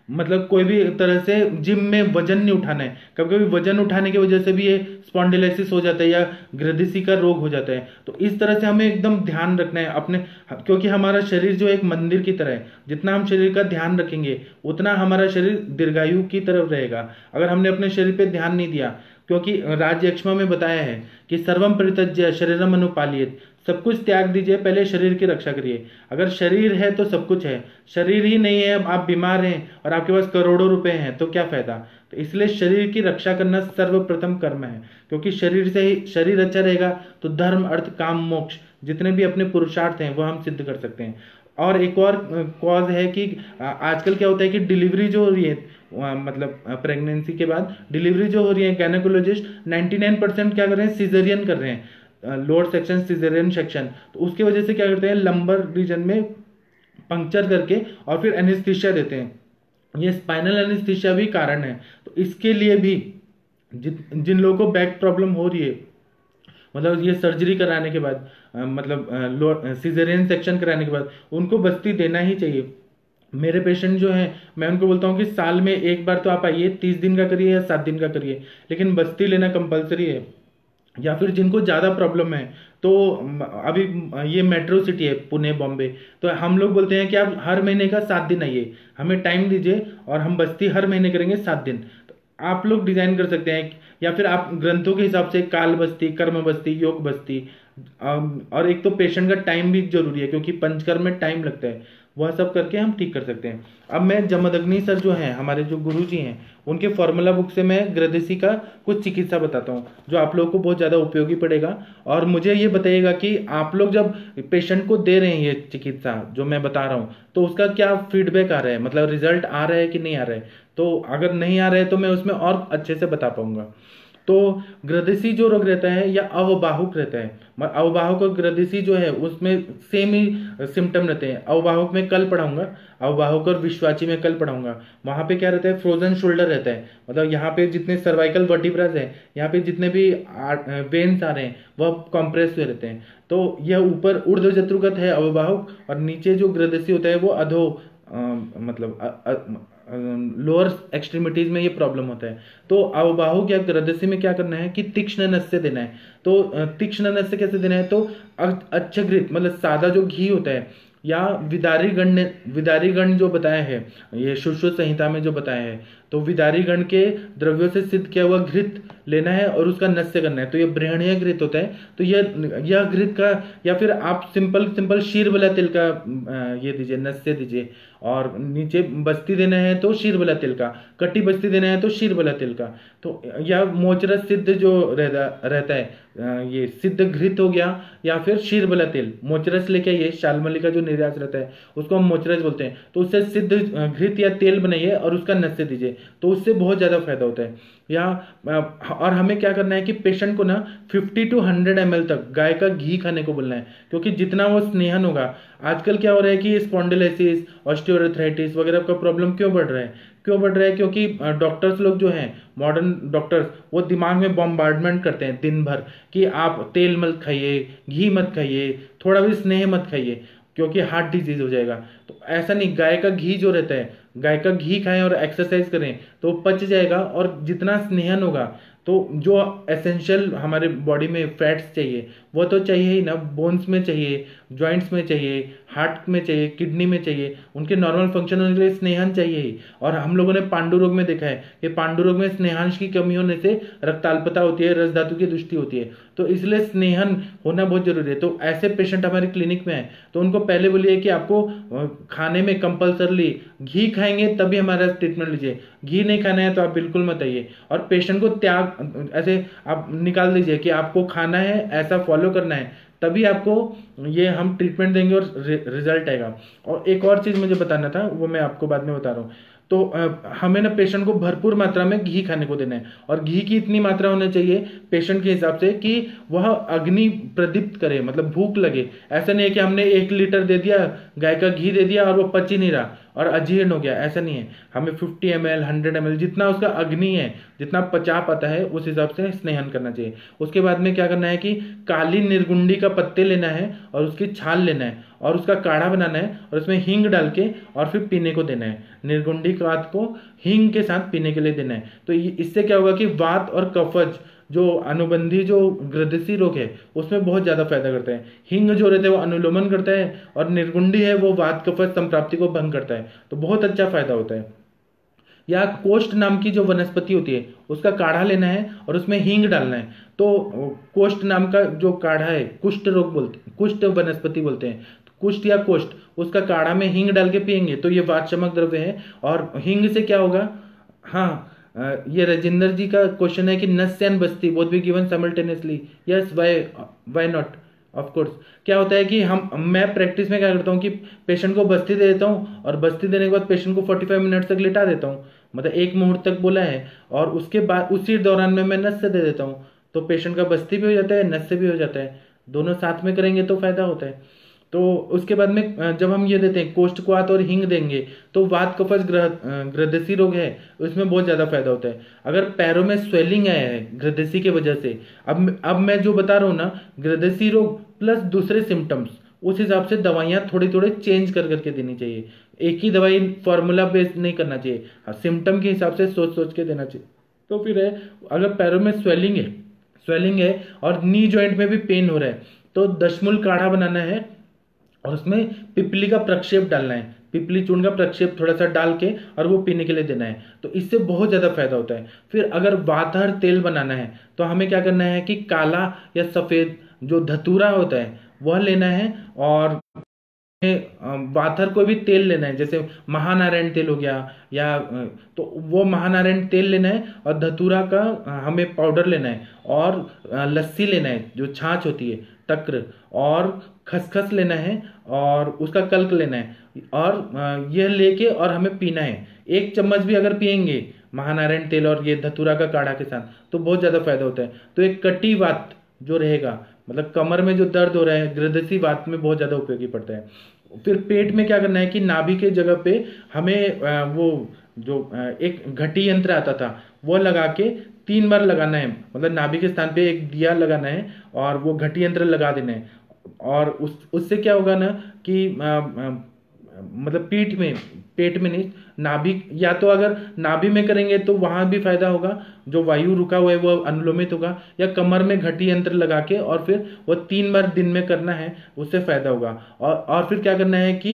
मतलब कोई भी तरह से जिम में वजन नहीं उठाना है। कभी कभी वजन उठाने की वजह से भी ये स्पॉन्डिलाइसिस हो जाता है या ग्रदिसी का रोग हो जाता है। तो इस तरह से हमें एकदम ध्यान रखना है अपने, क्योंकि हमारा शरीर जो एक मंदिर की तरह है, जितना हम शरीर का ध्यान रखेंगे उतना हमारा शरीर दीर्घायु की तरफ रहेगा। अगर हमने अपने शरीर पे ध्यान नहीं दिया, क्योंकि राज्यक्ष्मा में बताया है कि सर्वम परित्यज्य शरीरम अनुपालियेत, सब कुछ त्याग दीजिए, पहले शरीर की रक्षा करिए। अगर शरीर है तो सब कुछ है, शरीर ही नहीं है, आप बीमार हैं और आपके पास करोड़ों रुपए हैं तो क्या फायदा। तो इसलिए शरीर की रक्षा करना सर्वप्रथम कर्म है, क्योंकि शरीर से ही, शरीर अच्छा रहेगा तो धर्म अर्थ काम मोक्ष जितने भी अपने पुरुषार्थ हैं वो हम सिद्ध कर सकते हैं। और एक और कॉज है कि आजकल क्या होता है कि डिलीवरी जो हो रही है, मतलब प्रेगनेंसी के बाद डिलीवरी जो हो रही है, गायनेकोलॉजिस्ट 99% क्या कर रहे हैं, सिजेरियन कर रहे हैं, लोअर सेक्शन सिजेरियन सेक्शन। तो उसकी वजह से क्या करते हैं, लंबर रीजन में पंक्चर करके और फिर एनेस्थीसिया देते हैं। ये स्पाइनल एनेस्थीसिया भी कारण है। तो इसके लिए भी जिन लोगों को बैक प्रॉब्लम हो रही है, मतलब ये सर्जरी कराने के बाद, मतलब सिजेरियन सेक्शन कराने के बाद उनको बस्ती देना ही चाहिए। मेरे पेशेंट जो हैं, मैं उनको बोलता हूँ कि साल में एक बार तो आप आइए, 30 दिन का करिए या 7 दिन का करिए, लेकिन बस्ती लेना कंपलसरी है। या फिर जिनको ज़्यादा प्रॉब्लम है, तो अभी ये मेट्रो सिटी है पुणे बॉम्बे, तो हम लोग बोलते हैं कि आप हर महीने का 7 दिन आइए, हमें टाइम दीजिए और हम बस्ती हर महीने करेंगे 7 दिन। तो आप लोग डिजाइन कर सकते हैं, या फिर आप ग्रंथों के हिसाब से काल बस्ती, कर्म बस्ती, योग बस्ती। और एक तो पेशेंट का टाइम भी जरूरी है, क्योंकि पंचकर्म में टाइम लगता है, वह सब करके हम ठीक कर सकते हैं। अब मैं जमदग्नि सर जो हैं, हमारे जो गुरु जी हैं, उनके फॉर्मूला बुक से मैं ग्रदेसी का कुछ चिकित्सा बताता हूँ, जो आप लोगों को बहुत ज़्यादा उपयोगी पड़ेगा। और मुझे ये बताइएगा कि आप लोग जब पेशेंट को दे रहे हैं ये चिकित्सा जो मैं बता रहा हूँ, तो उसका क्या फीडबैक आ रहा है, मतलब रिजल्ट आ रहा है कि नहीं आ रहा है। तो अगर नहीं आ रहा है तो मैं उसमें और अच्छे से बता पाऊंगा। तो ग्रदेसी जो रोग रहता है या अवबाहुक रहता है, अवबाहुक और ग्रदेसी जो है उसमें सेम ही सिम्टम रहते हैं। अवबाहुक में कल पढ़ाऊंगा, अवबाहुक और विश्वाची में कल पढ़ाऊंगा। वहां पे क्या रहता है, फ्रोजन शोल्डर रहता है, मतलब यहाँ पे जितने सर्वाइकल वर्टिब्रास है, यहाँ पे जितने भी वेन्स आ रहे हैं वह कॉम्प्रेस हुए रहते हैं। तो यह ऊपर ऊर्ध्व जत्रुगत है अवबाहुक, और नीचे जो ग्रदेसी होता है वो अधो मतलब लोअर एक्सट्रीमिटीज में ये प्रॉब्लम होता है। तो अवबाहुक या ग्रदसी में क्या करना है कि तीक्ष्ण नस से देना है। तो तीक्ष्ण नस से कैसे देना है, तो अच्छघृत मतलब सादा जो घी होता है, या विदारी गण जो बताया है, ये सुश्रुत संहिता में जो बताया है, तो विदारी गण के द्रव्यों से सिद्ध किया हुआ घृत लेना है और उसका नस से करना है। तो ये ब्रहणीय घृत होता है। तो यह घृत का, या फिर आप सिंपल सिंपल शीर वाला तिल का ये दीजिए, नस से दीजिए। और नीचे बस्ती देना है तो शीर वाला तिल का, कट्टी बस्ती देना है तो शीर वाला तिल का। तो यह मोचरस सिद्ध जो रहता है, ये सिद्ध घृत हो गया, या फिर शीर वाला तिल मोचरस लेके आइए, शालमली का जो निर्यास रहता है उसको हम मोचरस बोलते हैं। तो उससे सिद्ध घृत या तेल बनाइए और उसका नस से दीजिए, तो उससे बहुत ज्यादा फायदा होता है। या और हमें क्या करना है कि पेशेंट को ना 50 to 100 ml तक गाय का घी खाने को बोलना है, क्योंकि जितना वो स्नेहन होगा। आजकल क्या हो रहा है कि स्पॉन्डिलाइसिस, ऑस्टियोआर्थराइटिस वगैरह का प्रॉब्लम क्यों बढ़ रहा है, क्योंकि डॉक्टर्स लोग जो हैं, मॉडर्न डॉक्टर्स, वो दिमाग में बॉम्बार्डमेंट करते हैं दिन भर कि आप तेल मत खाइए, घी मत खाइए, थोड़ा भी स्नेह मत खाइए, क्योंकि हार्ट डिजीज हो जाएगा। तो ऐसा नहीं, गाय का घी जो रहता है, गाय का घी खाएं और एक्सरसाइज करें तो पच जाएगा। और जितना स्नेहन होगा, तो जो एसेंशियल हमारे बॉडी में फैट्स चाहिए वो तो चाहिए ही ना, बोन्स में चाहिए, जॉइंट्स में चाहिए, हार्ट में चाहिए, किडनी में चाहिए, उनके नॉर्मल फंक्शन होने के लिए स्नेहन चाहिए ही। और हम लोगों ने पांडु रोग में देखा है कि पांडु रोग में स्नेहांश की कमी होने से रक्ताल्पता होती है, रस धातु की दुष्टि होती है। तो इसलिए स्नेहन होना बहुत जरूरी है। तो ऐसे पेशेंट हमारे क्लिनिक में है तो उनको पहले बोलिए कि आपको खाने में कंपल्सरली घी खाएंगे तभी हमारा ट्रीटमेंट लीजिए, घी नहीं खाना है तो आप बिल्कुल मत आइए। और पेशेंट को त्याग ऐसे आप निकाल दीजिए कि आपको खाना है, ऐसा फॉलो करना है, तभी आपको ये हम ट्रीटमेंट देंगे और रिजल्ट आएगा। और एक और चीज मुझे बताना था, वो मैं आपको बाद में बता रहा हूँ। तो हमें ना पेशेंट को भरपूर मात्रा में घी खाने को देना है, और घी की इतनी मात्रा होनी चाहिए पेशेंट के हिसाब से कि वह अग्नि प्रदीप्त करे, मतलब भूख लगे। ऐसा नहीं है कि हमने 1 लीटर दे दिया, गाय का घी दे दिया और वो पच ही नहीं रहा और अजीर्ण हो गया, ऐसा नहीं है। हमें 50 ml 100 ml जितना उसका अग्नि है, जितना पचा पाता है, उस हिसाब से स्नेहन करना चाहिए। उसके बाद में क्या करना है कि काली निर्गुंडी का पत्ते लेना है और उसकी छाल लेना है और उसका काढ़ा बनाना है और उसमें हींग डाल के और फिर पीने को देना है। निर्गुंडी वात को हींग के साथ पीने के लिए देना है। तो इससे क्या होगा कि वात और कफज जो अनुबंधी जो ग्रदसी रोग है उसमें बहुत ज्यादा फायदा करता है। हींग जो रहता है वो अनुलोमन करता है और निर्गुंडी है वो वात कफज संप्राप्ति को भंग करता है, तो बहुत अच्छा फायदा होता है। या कोष्ठ नाम की जो वनस्पति होती है उसका काढ़ा लेना है और उसमें हींग डालना है। तो कोष्ठ नाम का जो काढ़ा है, कुष्ठ रोग बोलते, कुष्ठ वनस्पति बोलते हैं, कुष्ठ या कोष्ठ, उसका काढ़ा में हींग डाल के पियेंगे तो ये वातशमक द्रव्य है। और हींग से क्या होगा, हाँ ये राजेंद्र जी का क्वेश्चन है कि नस and Basti both be given simultaneously, yes, why not. Of course. क्या होता है कि मैं प्रैक्टिस में क्या करता हूँ कि पेशेंट को बस्ती दे देता हूँ, और बस्ती देने के बाद पेशेंट को 45 मिनट तक लिटा देता हूँ, मतलब 1 मुहूर्त तक बोला है, और उसके बाद उसी दौरान में मैं नस से दे देता हूँ। तो पेशेंट का बस्ती भी हो जाता है, नस से भी हो जाता है, दोनों साथ में करेंगे तो फायदा होता है। तो उसके बाद में जब हम ये देते हैं कोष्ठक्वाथ और हींग देंगे, तो वात कफज ग्रदसी रोग है उसमें बहुत ज़्यादा फायदा होता है। अगर पैरों में स्वेलिंग आया है ग्रदसी की वजह से, अब मैं जो बता रहा हूँ ना, ग्रदसी रोग प्लस दूसरे सिम्टम्स, उस हिसाब से दवाइयाँ थोड़ी थोड़ी चेंज कर करके देनी चाहिए। एक ही दवाई फॉर्मूला बेस्ड नहीं करना चाहिए, हाँ सिम्टम के हिसाब से सोच सोच के देना चाहिए। तो फिर है, अगर पैरों में स्वेलिंग है और नी जॉइंट में भी पेन हो रहा है, तो दशमूल काढ़ा बनाना है, और उसमें पिपली का प्रक्षेप डालना है, पिपली चूर्ण का प्रक्षेप थोड़ा सा डाल के, और वो पीने के लिए देना है। तो इससे बहुत ज़्यादा फायदा होता है। फिर अगर वातहर तेल बनाना है, तो हमें क्या करना है कि काला या सफ़ेद जो धतूरा होता है वह लेना है, और वाथर कोई भी तेल लेना है, जैसे महानारायण तेल हो गया, या तो वो महानारायण तेल लेना है, और धतूरा का हमें पाउडर लेना है, और लस्सी लेना है जो छाछ होती है, तक्र, और खसखस लेना है, और उसका कल्क लेना है, और यह लेके और हमें पीना है। 1 चम्मच भी अगर पियेंगे महानारायण तेल और ये धतूरा का काढ़ा के साथ, तो बहुत ज़्यादा फायदा होता है। तो एक कटी वात जो रहेगा, मतलब कमर में जो दर्द हो रहा है, ग्रदसी वात में बहुत ज़्यादा उपयोगी पड़ता है। फिर पेट में क्या करना है कि नाभि के जगह पे हमें वो जो एक घटी यंत्र आता था वो लगा के 3 बार लगाना है, मतलब नाभि के स्थान पे एक दिया लगाना है, और वो घटी यंत्र लगा देना है। और उससे क्या होगा ना कि मतलब पेट में नहीं, नाभि, या तो अगर नाभि में करेंगे तो वहां भी फायदा होगा, जो वायु रुका हुआ है वो अनुलोमित होगा, या कमर में घटी यंत्र लगा के और फिर वो 3 बार दिन में करना है, उससे फायदा होगा। और फिर क्या करना है कि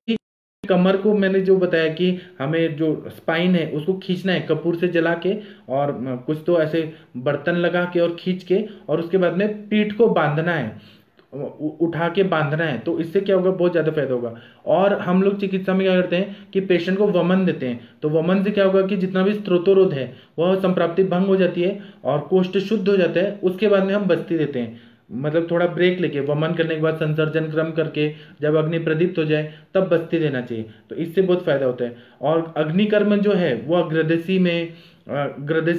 कमर को मैंने जो बताया कि हमें जो स्पाइन है उसको खींचना है कपूर से जला के, और कुछ तो ऐसे बर्तन लगा के और खींच के, और उसके बाद में पीठ को बांधना है, उठा के बांधना है। तो इससे क्या होगा, बहुत ज़्यादा फायदा होगा। और हम लोग चिकित्सा में क्या करते हैं कि पेशेंट को वमन देते हैं, तो वमन से क्या होगा कि जितना भी स्त्रोतोरोध है वह संप्राप्ति भंग हो जाती है, और कोष्ठ शुद्ध हो जाता है। उसके बाद में हम बस्ती देते हैं, मतलब थोड़ा ब्रेक लेके, वमन करने के बाद संसर्जन क्रम करके जब अग्नि प्रदीप्त हो जाए तब बस्ती देना चाहिए। तो इससे बहुत फायदा होता है। और अग्निकर्म जो है वह ग्रदसी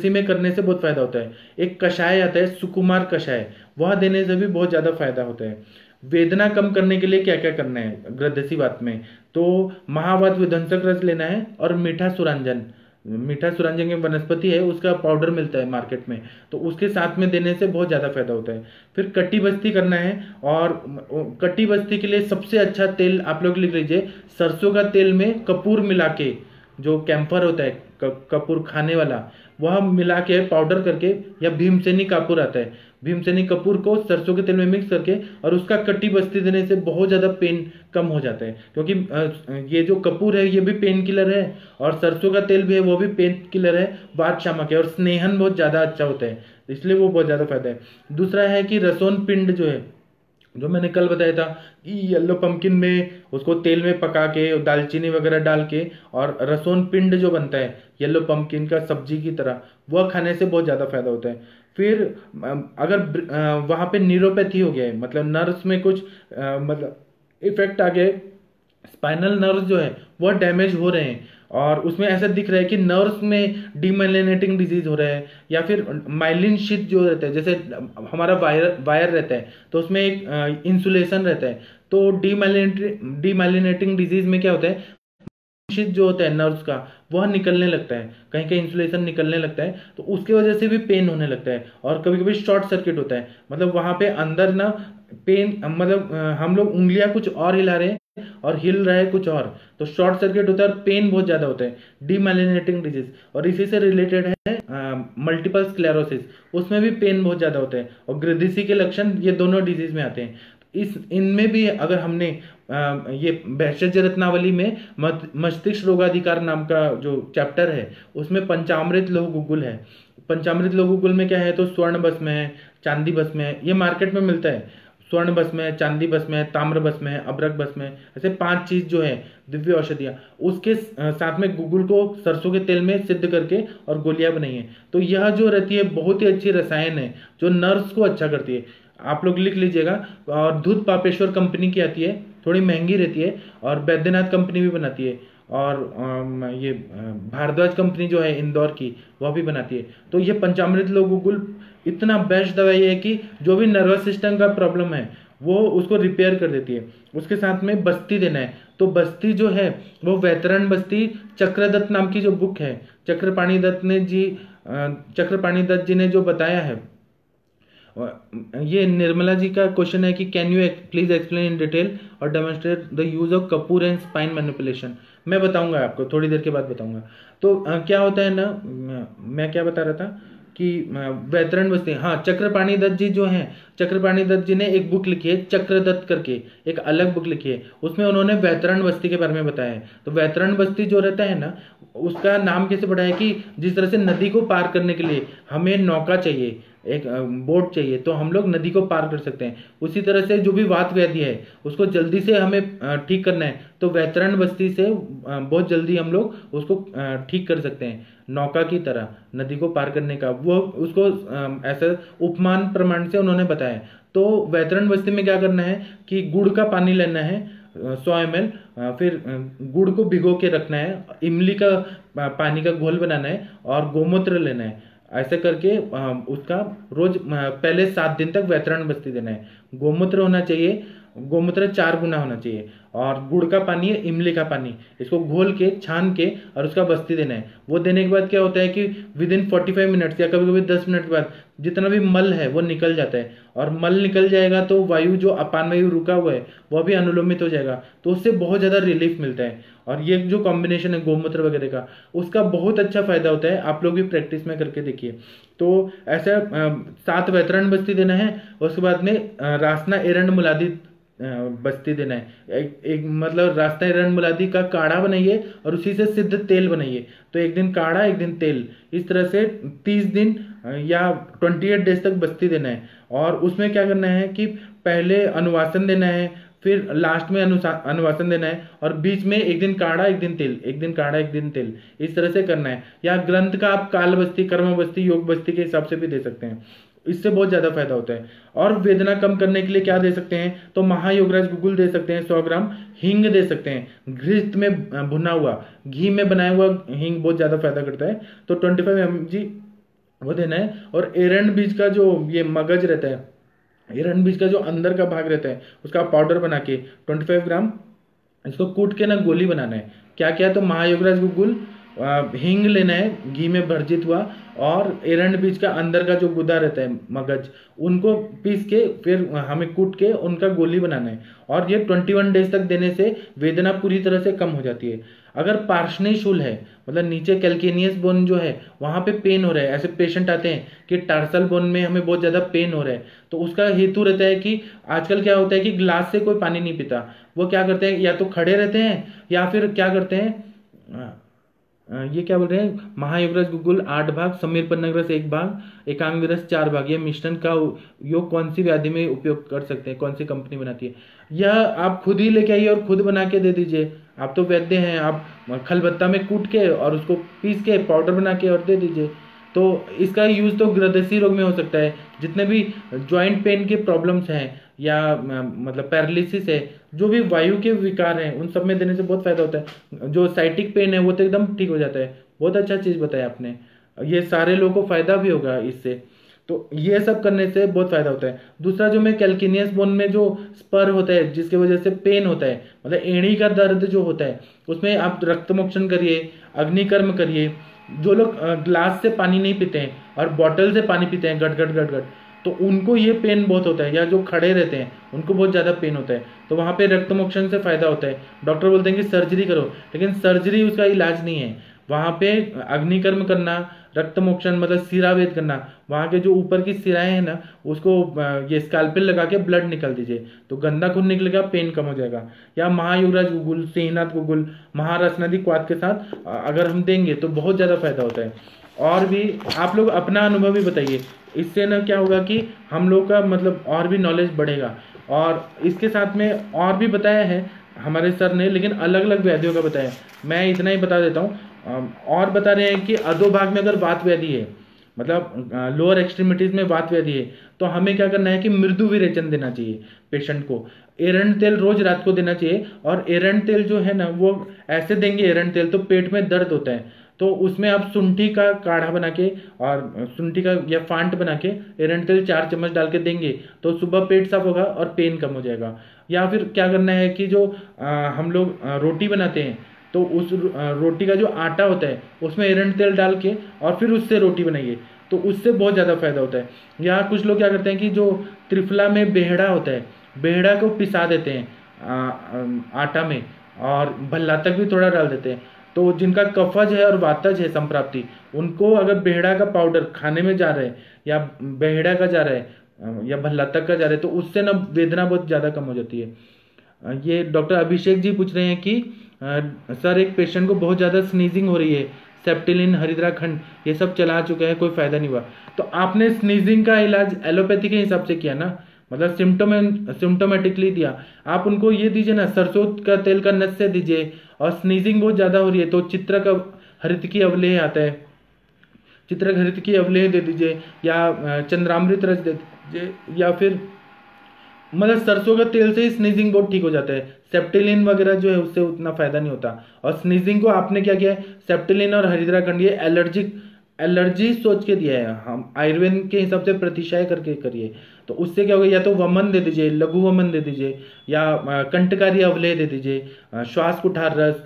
में करने से बहुत फायदा होता है। एक कषाय आता है सुकुमार कषाय, वह देने से भी बहुत ज्यादा फायदा होता है। वेदना कम करने के लिए क्या क्या करना है ग्रदसी वात में, तो महावात विध्वंसक रस लेना है, और मीठा सुरंजन की वनस्पति है, उसका पाउडर मिलता है मार्केट में, तो उसके साथ में देने से बहुत ज़्यादा फायदा होता है। फिर कटी बस्ती करना है, और कटी बस्ती के लिए सबसे अच्छा तेल आप लोग लिख लीजिए, सरसों का तेल में कपूर मिला के, जो कैम्फर होता है कपूर खाने वाला, वह मिला के पाउडर करके, या भीमसेनी कपूर आता है, भीमसेनी कपूर को सरसों के तेल में मिक्स करके और उसका कटी बस्ती देने से बहुत ज़्यादा पेन कम हो जाता है। क्योंकि ये जो कपूर है ये भी पेन किलर है, और सरसों का तेल भी है वो भी पेन किलर है, वात शामक है, और स्नेहन बहुत ज़्यादा अच्छा होता है, इसलिए वो बहुत ज़्यादा फायदा है। दूसरा है कि रसोन पिंड जो है, जो मैंने कल बताया था कि येलो पम्पकिन में उसको तेल में पका के दालचीनी वगैरह डाल के, और रसोन पिंड जो बनता है येलो पम्पकिन का सब्जी की तरह, वह खाने से बहुत ज़्यादा फायदा होता है। फिर अगर वहाँ पे न्यूरोपैथी हो गया है, मतलब नर्व्स में कुछ मतलब इफेक्ट आ गया है, स्पाइनल नर्व जो है वह डैमेज हो रहे हैं, और उसमें ऐसा दिख रहा है कि नर्व्स में डीमाइलिनेटिंग डिजीज हो रहा है, या फिर माइलिन शीथ जो रहता है, जैसे हमारा वायर रहता है तो उसमें एक इंसुलेशन रहता है, तो डीमाइलिनेटिंग डिजीज में क्या होता है, शीथ जो होता है नर्व्स का वह निकलने लगता है, कहीं कहीं इंसुलेशन निकलने लगता है, तो उसकी वजह से भी पेन होने लगता है, और कभी कभी शॉर्ट सर्किट होता है, मतलब वहां पे अंदर ना पेन, मतलब हम लोग उंगलियां कुछ और हिला रहे हैं और हिल रहा है कुछ और, तो शॉर्ट सर्किट होता है और पेन बहुत ज्यादा होता है, डीमाइलिनेटिंग डिजीज। और इसी से रिलेटेड है मल्टीपल स्क्लेरोसिस, उसमें भी पेन बहुत ज्यादा होता है, और ग्रदसी के लक्षण ये दोनों डिजीज में आते हैं। इनमें भी अगर हमने ये भैषज रत्नावली में मस्तिष्क रोगाधिकार नाम का जो चैप्टर है उसमें पंचामृत लौह गुग्गुल है। पंचामृत लौह गुग्गुल में क्या है, तो स्वर्ण भस्म है, चांदी भस्म है, ये मार्केट में मिलता है। स्वर्ण भस्म है, चांदी भस्म है, ताम्र भस्म है, अभ्रक भस्म है, ऐसे 5 चीज जो है दिव्य औषधियां, उसके साथ में गुग्गुल को सरसों के तेल में सिद्ध करके और गोलियां बनाई है। तो यह जो रहती है बहुत ही अच्छी रसायन है जो नर्व्स को अच्छा करती है। आप लोग लिख लीजिएगा। और दूध पापेश्वर कंपनी की आती है, थोड़ी महंगी रहती है, और बैद्यनाथ कंपनी भी बनाती है, और ये भारद्वाज कंपनी जो है इंदौर की, वह भी बनाती है। तो ये पंचामृत लो गुगुल इतना बेस्ट दवाई है कि जो भी नर्वस सिस्टम का प्रॉब्लम है वो उसको रिपेयर कर देती है। उसके साथ में बस्ती देना है, तो बस्ती जो है वो वैतरण बस्ती चक्रदत्त नाम की जो बुक है, चक्रपाणी दत्त जी ने जो बताया है। ये निर्मला जी का क्वेश्चन है कि can you please explain in detail और डेमोन्स्ट्रेट द यूज ऑफ कपूर एंड स्पाइन मैनिपुलेशन। मैं बताऊंगा आपको, थोड़ी देर के बाद बताऊंगा। तो क्या होता है ना, मैं क्या बता रहा था कि वैतरण बस्ती, हाँ, चक्रपाणी दत्त जी जो हैं, चक्रपाणी दत्त जी ने एक बुक लिखी है चक्रदत्त करके, एक अलग बुक लिखी है, उसमें उन्होंने वैतरण बस्ती के बारे में बताया है। तो वैतरण बस्ती जो रहता है ना, उसका नाम कैसे पड़ा है कि जिस तरह से नदी को पार करने के लिए हमें नौका चाहिए, एक बोट चाहिए, तो हम लोग नदी को पार कर सकते हैं। उसी तरह से जो भी वात व्याधि है उसको जल्दी से हमें ठीक करना है, तो वैतरण बस्ती से बहुत जल्दी हम लोग उसको ठीक कर सकते हैं, नौका की तरह नदी को पार करने का। वो उसको ऐसा उपमान प्रमाण से उन्होंने बताया। तो वैतरण बस्ती में क्या करना है कि गुड़ का पानी लेना है 100 ml, फिर गुड़ को भिगो के रखना है, इमली का पानी का घोल बनाना है, और गोमूत्र लेना है। ऐसे करके उसका रोज पहले 7 दिन तक वैतरण बस्ती देना है। गोमूत्र होना चाहिए, गोमूत्र 4 गुना होना चाहिए, और गुड़ का पानी है, इमली का पानी, इसको घोल के छान के और उसका बस्ती देना है। वो देने के बाद क्या होता है कि विद इन 45 मिनट्स या कभी कभी 10 मिनट के बाद जितना भी मल है वो निकल जाता है, और मल निकल जाएगा तो वायु जो अपान वायु रुका हुआ है वह भी अनुलोमित हो जाएगा, तो उससे बहुत ज़्यादा रिलीफ मिलता है। और ये जो कॉम्बिनेशन है गोमूत्र वगैरह का, उसका बहुत अच्छा फायदा होता है। आप लोग भी प्रैक्टिस में करके देखिए। तो ऐसा 7 वैतरण बस्ती देना है, और उसके बाद में रासना एरंड मुलादी बस्ती देना है। एक मतलब रास्ता एरंड मुलादी का काढ़ा बनाइए और उसी से सिद्ध तेल बनाइए। तो एक दिन काढ़ा एक दिन तेल, इस तरह से 30 दिन या 28 डेज तक बस्ती देना है। और उसमें क्या करना है कि पहले अनुवासन देना है, फिर लास्ट में अनुवासन देना है, और बीच में एक दिन काढ़ा एक दिन तेल, एक दिन काढ़ा एक दिन तेल, इस तरह से करना है। या ग्रंथ का आप काल बस्ती, कर्म बस्ती, योग बस्ती के हिसाब से भी दे सकते हैं, इससे बहुत ज्यादा फायदा होता है। और वेदना कम करने के लिए क्या दे सकते हैं, तो महायोगराज गुगुल दे सकते हैं, 100 ग्राम हींग दे सकते हैं, घृत में भुना हुआ, घी में बनाया हुआ हींग बहुत ज्यादा फायदा करता है, तो 25 mg वो देना है। और एरंड बीज का जो ये मगज रहता है, एरंड बीज का जो अंदर का भाग रहता है, उसका पाउडर बना के 25 ग्राम इसको कूट के ना गोली बनाना है। क्या क्या, तो महायोगराज गुगुल, हींग लेना है घी में भर्जित हुआ, और एरंड बीज का अंदर का जो गुदा रहता है मगज, उनको पीस के फिर हमें कूट के उनका गोली बनाना है। और ये 21 डेज तक देने से वेदना पूरी तरह से कम हो जाती है। अगर पार्श्वनीय शूल है, मतलब नीचे कैल्केनियस बोन जो है वहां पे पेन हो रहा है, ऐसे पेशेंट आते हैं कि टार्सल बोन में हमें बहुत ज्यादा पेन हो रहा है, तो उसका हेतु रहता है कि आजकल क्या होता है कि ग्लास से कोई पानी नहीं पीता, वो क्या करते हैं, या तो खड़े रहते हैं या फिर क्या करते हैं, ये क्या बोल रहे हैं, महायोगरस गुगुल 8 भाग, समीर पन्नगरस 1 भाग, एकांग विरस 4 भाग, ये मिश्रण का योग कौन सी व्याधि में उपयोग कर सकते हैं, कौन सी कंपनी बनाती है, यह आप खुद ही लेके आइए और खुद बना के दे दीजिए। आप तो वैद्य हैं, आप खलबत्ता में कूट के और उसको पीस के पाउडर बना के और दे दीजिए। तो इसका यूज तो ग्रदसी रोग में हो सकता है, जितने भी जॉइंट पेन के प्रॉब्लम्स हैं या मतलब पैरालिसिस है, जो भी वायु के विकार हैं, उन सब में देने से बहुत फायदा होता है। जो साइटिक पेन है वो तो एकदम ठीक हो जाता है। बहुत अच्छा चीज बताया आपने, ये सारे लोगों को फायदा भी होगा इससे। तो ये सब करने से बहुत फायदा होता है। दूसरा जो मैं कैल्किनियस बोन में जो स्पर होता है जिसकी वजह से पेन होता है, मतलब एड़ी का दर्द जो होता है, उसमें आप रक्त मोक्षण करिए, अग्निकर्म करिए। जो लोग ग्लास से पानी नहीं पीते हैं और बॉटल से पानी पीते हैं गट गट गट गट, तो उनको ये पेन बहुत होता है, या जो खड़े रहते हैं उनको बहुत ज़्यादा पेन होता है, तो वहाँ पे रक्त मोक्षण से फायदा होता है। डॉक्टर बोलते हैं कि सर्जरी करो, लेकिन सर्जरी उसका इलाज नहीं है। वहाँ पे अग्निकर्म करना, रक्त मोक्षण मतलब सिरावेद करना, वहाँ के जो ऊपर की सिराएं हैं ना, उसको ये स्कैल्पेल लगा के ब्लड निकाल दीजिए, तो गंदा खून निकलेगा, पेन कम हो जाएगा। या महायुवराज गुगुल, सिंहनाथ गुगुल, महारसनादि क्वाथ के साथ अगर हम देंगे तो बहुत ज़्यादा फायदा होता है। और भी आप लोग अपना अनुभव भी बताइए, इससे ना क्या होगा कि हम लोग का मतलब और भी नॉलेज बढ़ेगा। और इसके साथ में और भी बताया है हमारे सर ने, लेकिन अलग अलग व्याधियों का बताया, मैं इतना ही बता देता हूँ। और बता रहे हैं कि अधोभाग में अगर वात व्याधि है मतलब लोअर एक्सट्रीमिटीज में वात व्याधि है, तो हमें क्या करना है कि मृदु विरेचन देना चाहिए पेशेंट को। एरंड तेल रोज रात को देना चाहिए, और एरंड तेल जो है ना वो ऐसे देंगे एरंड तेल तो पेट में दर्द होता है, तो उसमें आप शुंठी का काढ़ा बना के और शुंठी का या फांट बना के एरंड तेल 4 चम्मच डाल के देंगे तो सुबह पेट साफ होगा और पेन कम हो जाएगा। या फिर क्या करना है कि जो हम लोग रोटी बनाते हैं तो उस रोटी का जो आटा होता है उसमें एरंड तेल डाल के और फिर उससे रोटी बनाइए, तो उससे बहुत ज़्यादा फायदा होता है। या कुछ लोग क्या करते हैं कि जो त्रिफला में बेहड़ा होता है, बेहड़ा को पिसा देते हैं आटा में, और भल्ला तक भी थोड़ा डाल देते हैं, तो जिनका कफज है और वातज है संप्राप्ति, उनको अगर बेहड़ा का पाउडर खाने में जा रहा है या बेहड़ा का जा रहा है या भल्ला तक का जा रहा है, तो उससे ना वेदना बहुत ज़्यादा कम हो जाती है। ये डॉक्टर अभिषेक जी पूछ रहे हैं कि सर एक पेशेंट को बहुत ज़्यादा स्नीजिंग हो रही है, सेप्टिलिन हरिद्रा खंड ये सब चला चुके हैं, कोई फायदा नहीं हुआ। तो आपने स्नीजिंग का इलाज एलोपैथी के हिसाब से किया ना, मतलब सिम्टोमेटिकली दिया। आप उनको ये दीजिए ना, सरसों का तेल का नस्य दीजिए, और स्नीजिंग बहुत ज़्यादा हो रही है तो चित्रक हरित की अवलेह आता है, चित्रक हरित की अवलेह दे दीजिए, या चंद्रामृत रस दे दीजिए, या फिर मतलब सरसों का तेल से ही स्नीजिंग बहुत ठीक हो जाता है। सेप्टिलिन वगैरह जो है उससे उतना फायदा नहीं होता। और स्नीजिंग को आपने क्या किया है, सेप्टिलिन और हरिद्राखंड ये एलर्जी सोच के दिया है, हम आयुर्वेद के हिसाब से प्रतिशय करके करिए, तो उससे क्या होगा, या तो वमन दे दीजिए, लघु वमन दे दीजिए, या कंटकारी अवलेह दे दीजिए, श्वास कुठार रस,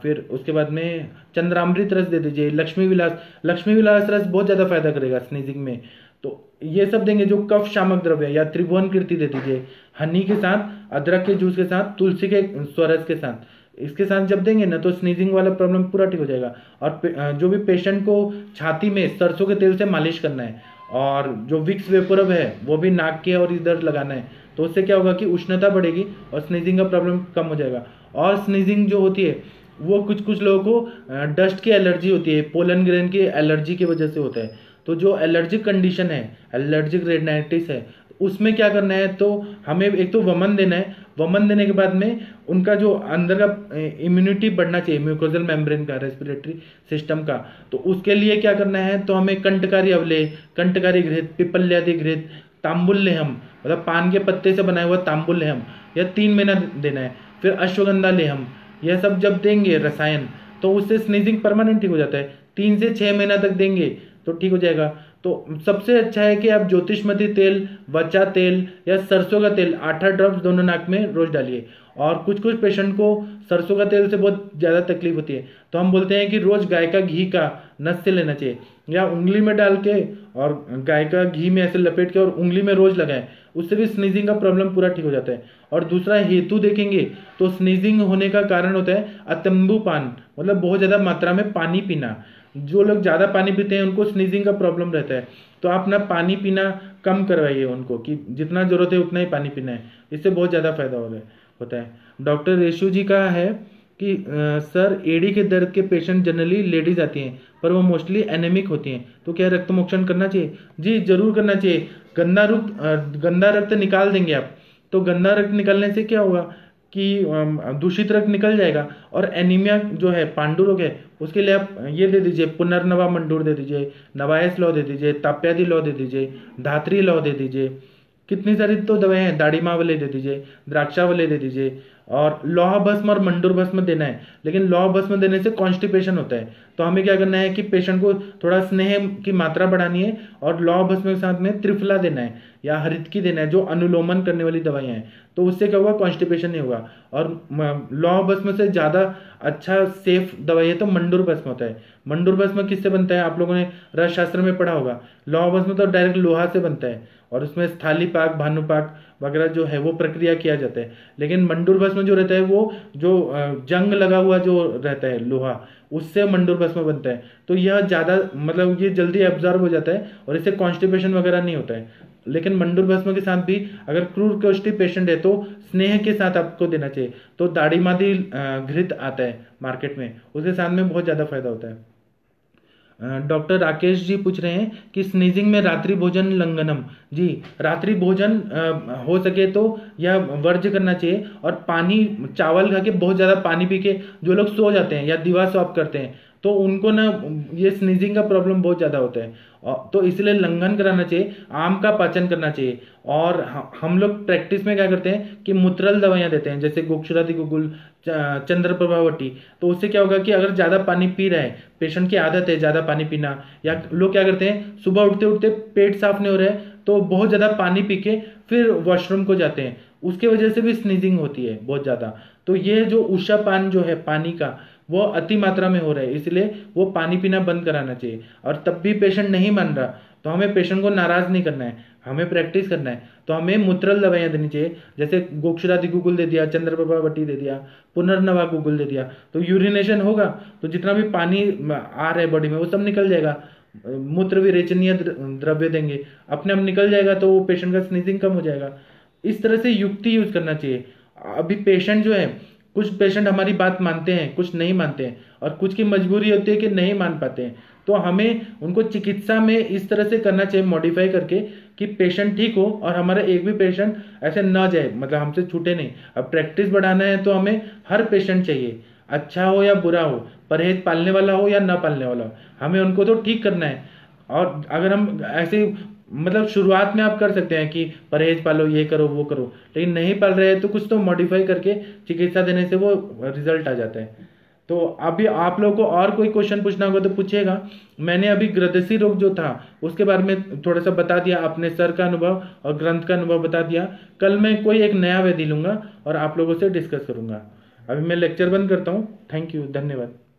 फिर उसके बाद में चंद्रामृत रस दे दीजिए, लक्ष्मी विलास रस बहुत ज़्यादा फायदा करेगा स्नीजिंग में। तो ये सब देंगे। जो कफ शामक द्रव्य या त्रिभुवन कीर्ति दे दीजिए, हनी के साथ, अदरक के जूस के साथ, तुलसी के स्वरस के साथ, इसके साथ जब देंगे ना तो स्नीजिंग वाला प्रॉब्लम पूरा ठीक हो जाएगा। और जो भी पेशेंट को छाती में सरसों के तेल से मालिश करना है, और जो विक्स वेपोरब है वो भी नाक के और इधर लगाना है, तो उससे क्या होगा कि उष्णता बढ़ेगी और स्नीजिंग का प्रॉब्लम कम हो जाएगा। और स्नीजिंग जो होती है वो कुछ लोगों को डस्ट की एलर्जी होती है, पोलन ग्रेन की एलर्जी की वजह से होता है। तो जो एलर्जिक कंडीशन है, एलर्जिक रेनाइटिस है, उसमें क्या करना है, तो हमें एक तो वमन देना है, वमन देने के बाद में उनका जो अंदर का इम्यूनिटी बढ़ना चाहिए, म्यूकोजल मेम्ब्रेन का, रेस्पिरेटरी सिस्टम का, तो उसके लिए क्या करना है, तो हमें कंटकारी अवलेह, कंटकारी घृत, पिपल्यादि घृत, तांबुल लेहम, मतलब पान के पत्ते से बनाया हुआ तांबुल लेहम, यह 3 महीना देना है। फिर अश्वगंधा लेहम, यह सब जब देंगे रसायन, तो उससे स्नीजिंग परमानेंट ठीक हो जाता है। 3 से 6 महीना तक देंगे तो ठीक हो जाएगा। तो सबसे अच्छा है कि आप ज्योतिषमती तेल, वचा तेल या सरसों का तेल 8-8 ड्रॉप्स दोनों नाक में रोज डालिए। और कुछ पेशेंट को सरसों का तेल से बहुत ज़्यादा तकलीफ होती है, तो हम बोलते हैं कि रोज गाय का घी का नस से लेना चाहिए, या उंगली में डाल के और गाय का घी में ऐसे लपेट के और उंगली में रोज लगाएं, उससे भी स्नीजिंग का प्रॉब्लम पूरा ठीक हो जाता है। और दूसरा हेतु देखेंगे तो स्नीजिंग होने का कारण होता है अतंबुपान, मतलब बहुत ज़्यादा मात्रा में पानी पीना। जो लोग ज़्यादा पानी पीते हैं उनको स्नीजिंग का प्रॉब्लम रहता है, तो आप ना पानी पीना कम करवाइए उनको, कि जितना ज़रूरत है उतना ही पानी पीना है, इससे बहुत ज़्यादा फायदा होता है। डॉक्टर रेशु जी का है कि सर एडी के दर्द के पेशेंट जनरली लेडीज आती हैं पर वो मोस्टली एनेमिक होती हैं, तो क्या रक्त मोक्षण करना चाहिए? जी जरूर करना चाहिए। गंदा रक्त निकाल देंगे आप, तो गंदा रक्त निकलने से क्या होगा कि दूषित रक्त निकल जाएगा। और एनीमिया जो है, पांडु रोग है, उसके लिए आप ये दे दीजिए, पुनर्नवा मंडूर दे दीजिए, नवायस लौ दे दीजिए, ताप्यादि लौ दे दीजिए, धात्री लौ दे दीजिए, कितनी सारी तो दवाएं हैं, दाड़ीमा वाले दे दीजिए, द्राक्षा वाले दे दीजिए। और लौह भस्म और मंडूर भस्म देना है, लेकिन लौह भस्म देने से कॉन्स्टिपेशन होता है, तो हमें क्या करना है कि पेशेंट को थोड़ा स्नेह की मात्रा बढ़ानी है, और लौह भस्म के साथ में त्रिफला देना है या हरितकी देना है, जो अनुलोमन करने वाली दवाइयाँ हैं, तो उससे क्या होगा, कॉन्स्टिपेशन नहीं होगा। और लौह भस्म से ज़्यादा अच्छा सेफ दवाई है तो मंडूर भस्म होता है। मंडूर भस्म किससे बनता है, आप लोगों ने रस शास्त्र में पढ़ा होगा। लौह भस्म तो डायरेक्ट लोहा से बनता है, और उसमें स्थाली पाक, भानुपाक वगैरह जो है वो प्रक्रिया किया जाता है। लेकिन मंडूर भस्म जो रहता है वो जो जंग लगा हुआ जो रहता है लोहा, उससे मंडूर भस्म बनता है, तो यह ज़्यादा मतलब ये जल्दी एब्जॉर्ब हो जाता है और इससे कॉन्स्टिपेशन वगैरह नहीं होता है। लेकिन मंडूर भस्म के साथ भी अगर क्रूर कोष्ठी पेशेंट है तो स्नेह के साथ आपको देना चाहिए। तो दाड़ीमादी घृत आता है मार्केट में, उसके साथ में बहुत ज़्यादा फायदा होता है। डॉक्टर राकेश जी पूछ रहे हैं कि स्नीजिंग में रात्रि भोजन लंघनम। जी, रात्रि भोजन हो सके तो यह वर्ज करना चाहिए, और पानी, चावल खा के बहुत ज़्यादा पानी पी के जो लोग सो जाते हैं या दीवा स्वाप करते हैं तो उनको ना ये स्नीजिंग का प्रॉब्लम बहुत ज़्यादा होता है, तो इसलिए लंघन कराना चाहिए, आम का पाचन करना चाहिए। और हम लोग प्रैक्टिस में क्या करते हैं कि मूत्रल दवाइयाँ देते हैं, जैसे गोक्षुरादि गुगुल, चंद्र प्रभावटी। तो उससे क्या होगा कि अगर ज़्यादा पानी पी रहा है, पेशेंट की आदत है ज़्यादा पानी पीना, या लोग क्या करते हैं सुबह उठते उठते पेट साफ नहीं हो रहा है तो बहुत ज़्यादा पानी पी के फिर वॉशरूम को जाते हैं, उसके वजह से भी स्नीजिंग होती है बहुत ज़्यादा। तो ये जो उषापान जो है पानी का, वो अति मात्रा में हो रहा है, इसलिए वो पानी पीना बंद कराना चाहिए। और तब भी पेशेंट नहीं मान रहा तो हमें पेशेंट को नाराज नहीं करना है, हमें प्रैक्टिस करना है। तो हमें मूत्रल दवाइयाँ देनी चाहिए, जैसे गोक्षुरादि गुगुल दे दिया, चंद्रप्रभा वटी दे दिया, पुनर्नवा गुगुल दे दिया, तो यूरिनेशन होगा तो जितना भी पानी आ रहा है बॉडी में वो सब निकल जाएगा। मूत्र विरेचनीय द्रव्य देंगे, अपने आप निकल जाएगा, तो वो पेशेंट का स्नीजिंग कम हो जाएगा। इस तरह से युक्ति यूज करना चाहिए। अभी पेशेंट जो है, कुछ पेशेंट हमारी बात मानते हैं, कुछ नहीं मानते हैं, और कुछ की मजबूरी होती है कि नहीं मान पाते हैं, तो हमें उनको चिकित्सा में इस तरह से करना चाहिए मॉडिफाई करके कि पेशेंट ठीक हो और हमारा एक भी पेशेंट ऐसे ना जाए, मतलब हमसे छूटे नहीं। अब प्रैक्टिस बढ़ाना है तो हमें हर पेशेंट चाहिए, अच्छा हो या बुरा हो, परहेज पालने वाला हो या ना पालने वाला हो, हमें उनको तो ठीक करना है। और अगर हम ऐसे, मतलब शुरुआत में आप कर सकते हैं कि परहेज पालो, ये करो वो करो, लेकिन नहीं पाल रहे हैं तो कुछ तो मॉडिफाई करके चिकित्सा देने से वो रिजल्ट आ जाता है। तो अभी आप लोगों को और कोई क्वेश्चन पूछना होगा तो पूछिएगा। मैंने अभी ग्रदसी रोग जो था उसके बारे में थोड़ा सा बता दिया, अपने सर का अनुभव और ग्रंथ का अनुभव बता दिया। कल मैं कोई एक नया व्याधि लूंगा और आप लोगों से डिस्कस करूंगा। अभी मैं लेक्चर बंद करता हूँ। थैंक यू, धन्यवाद।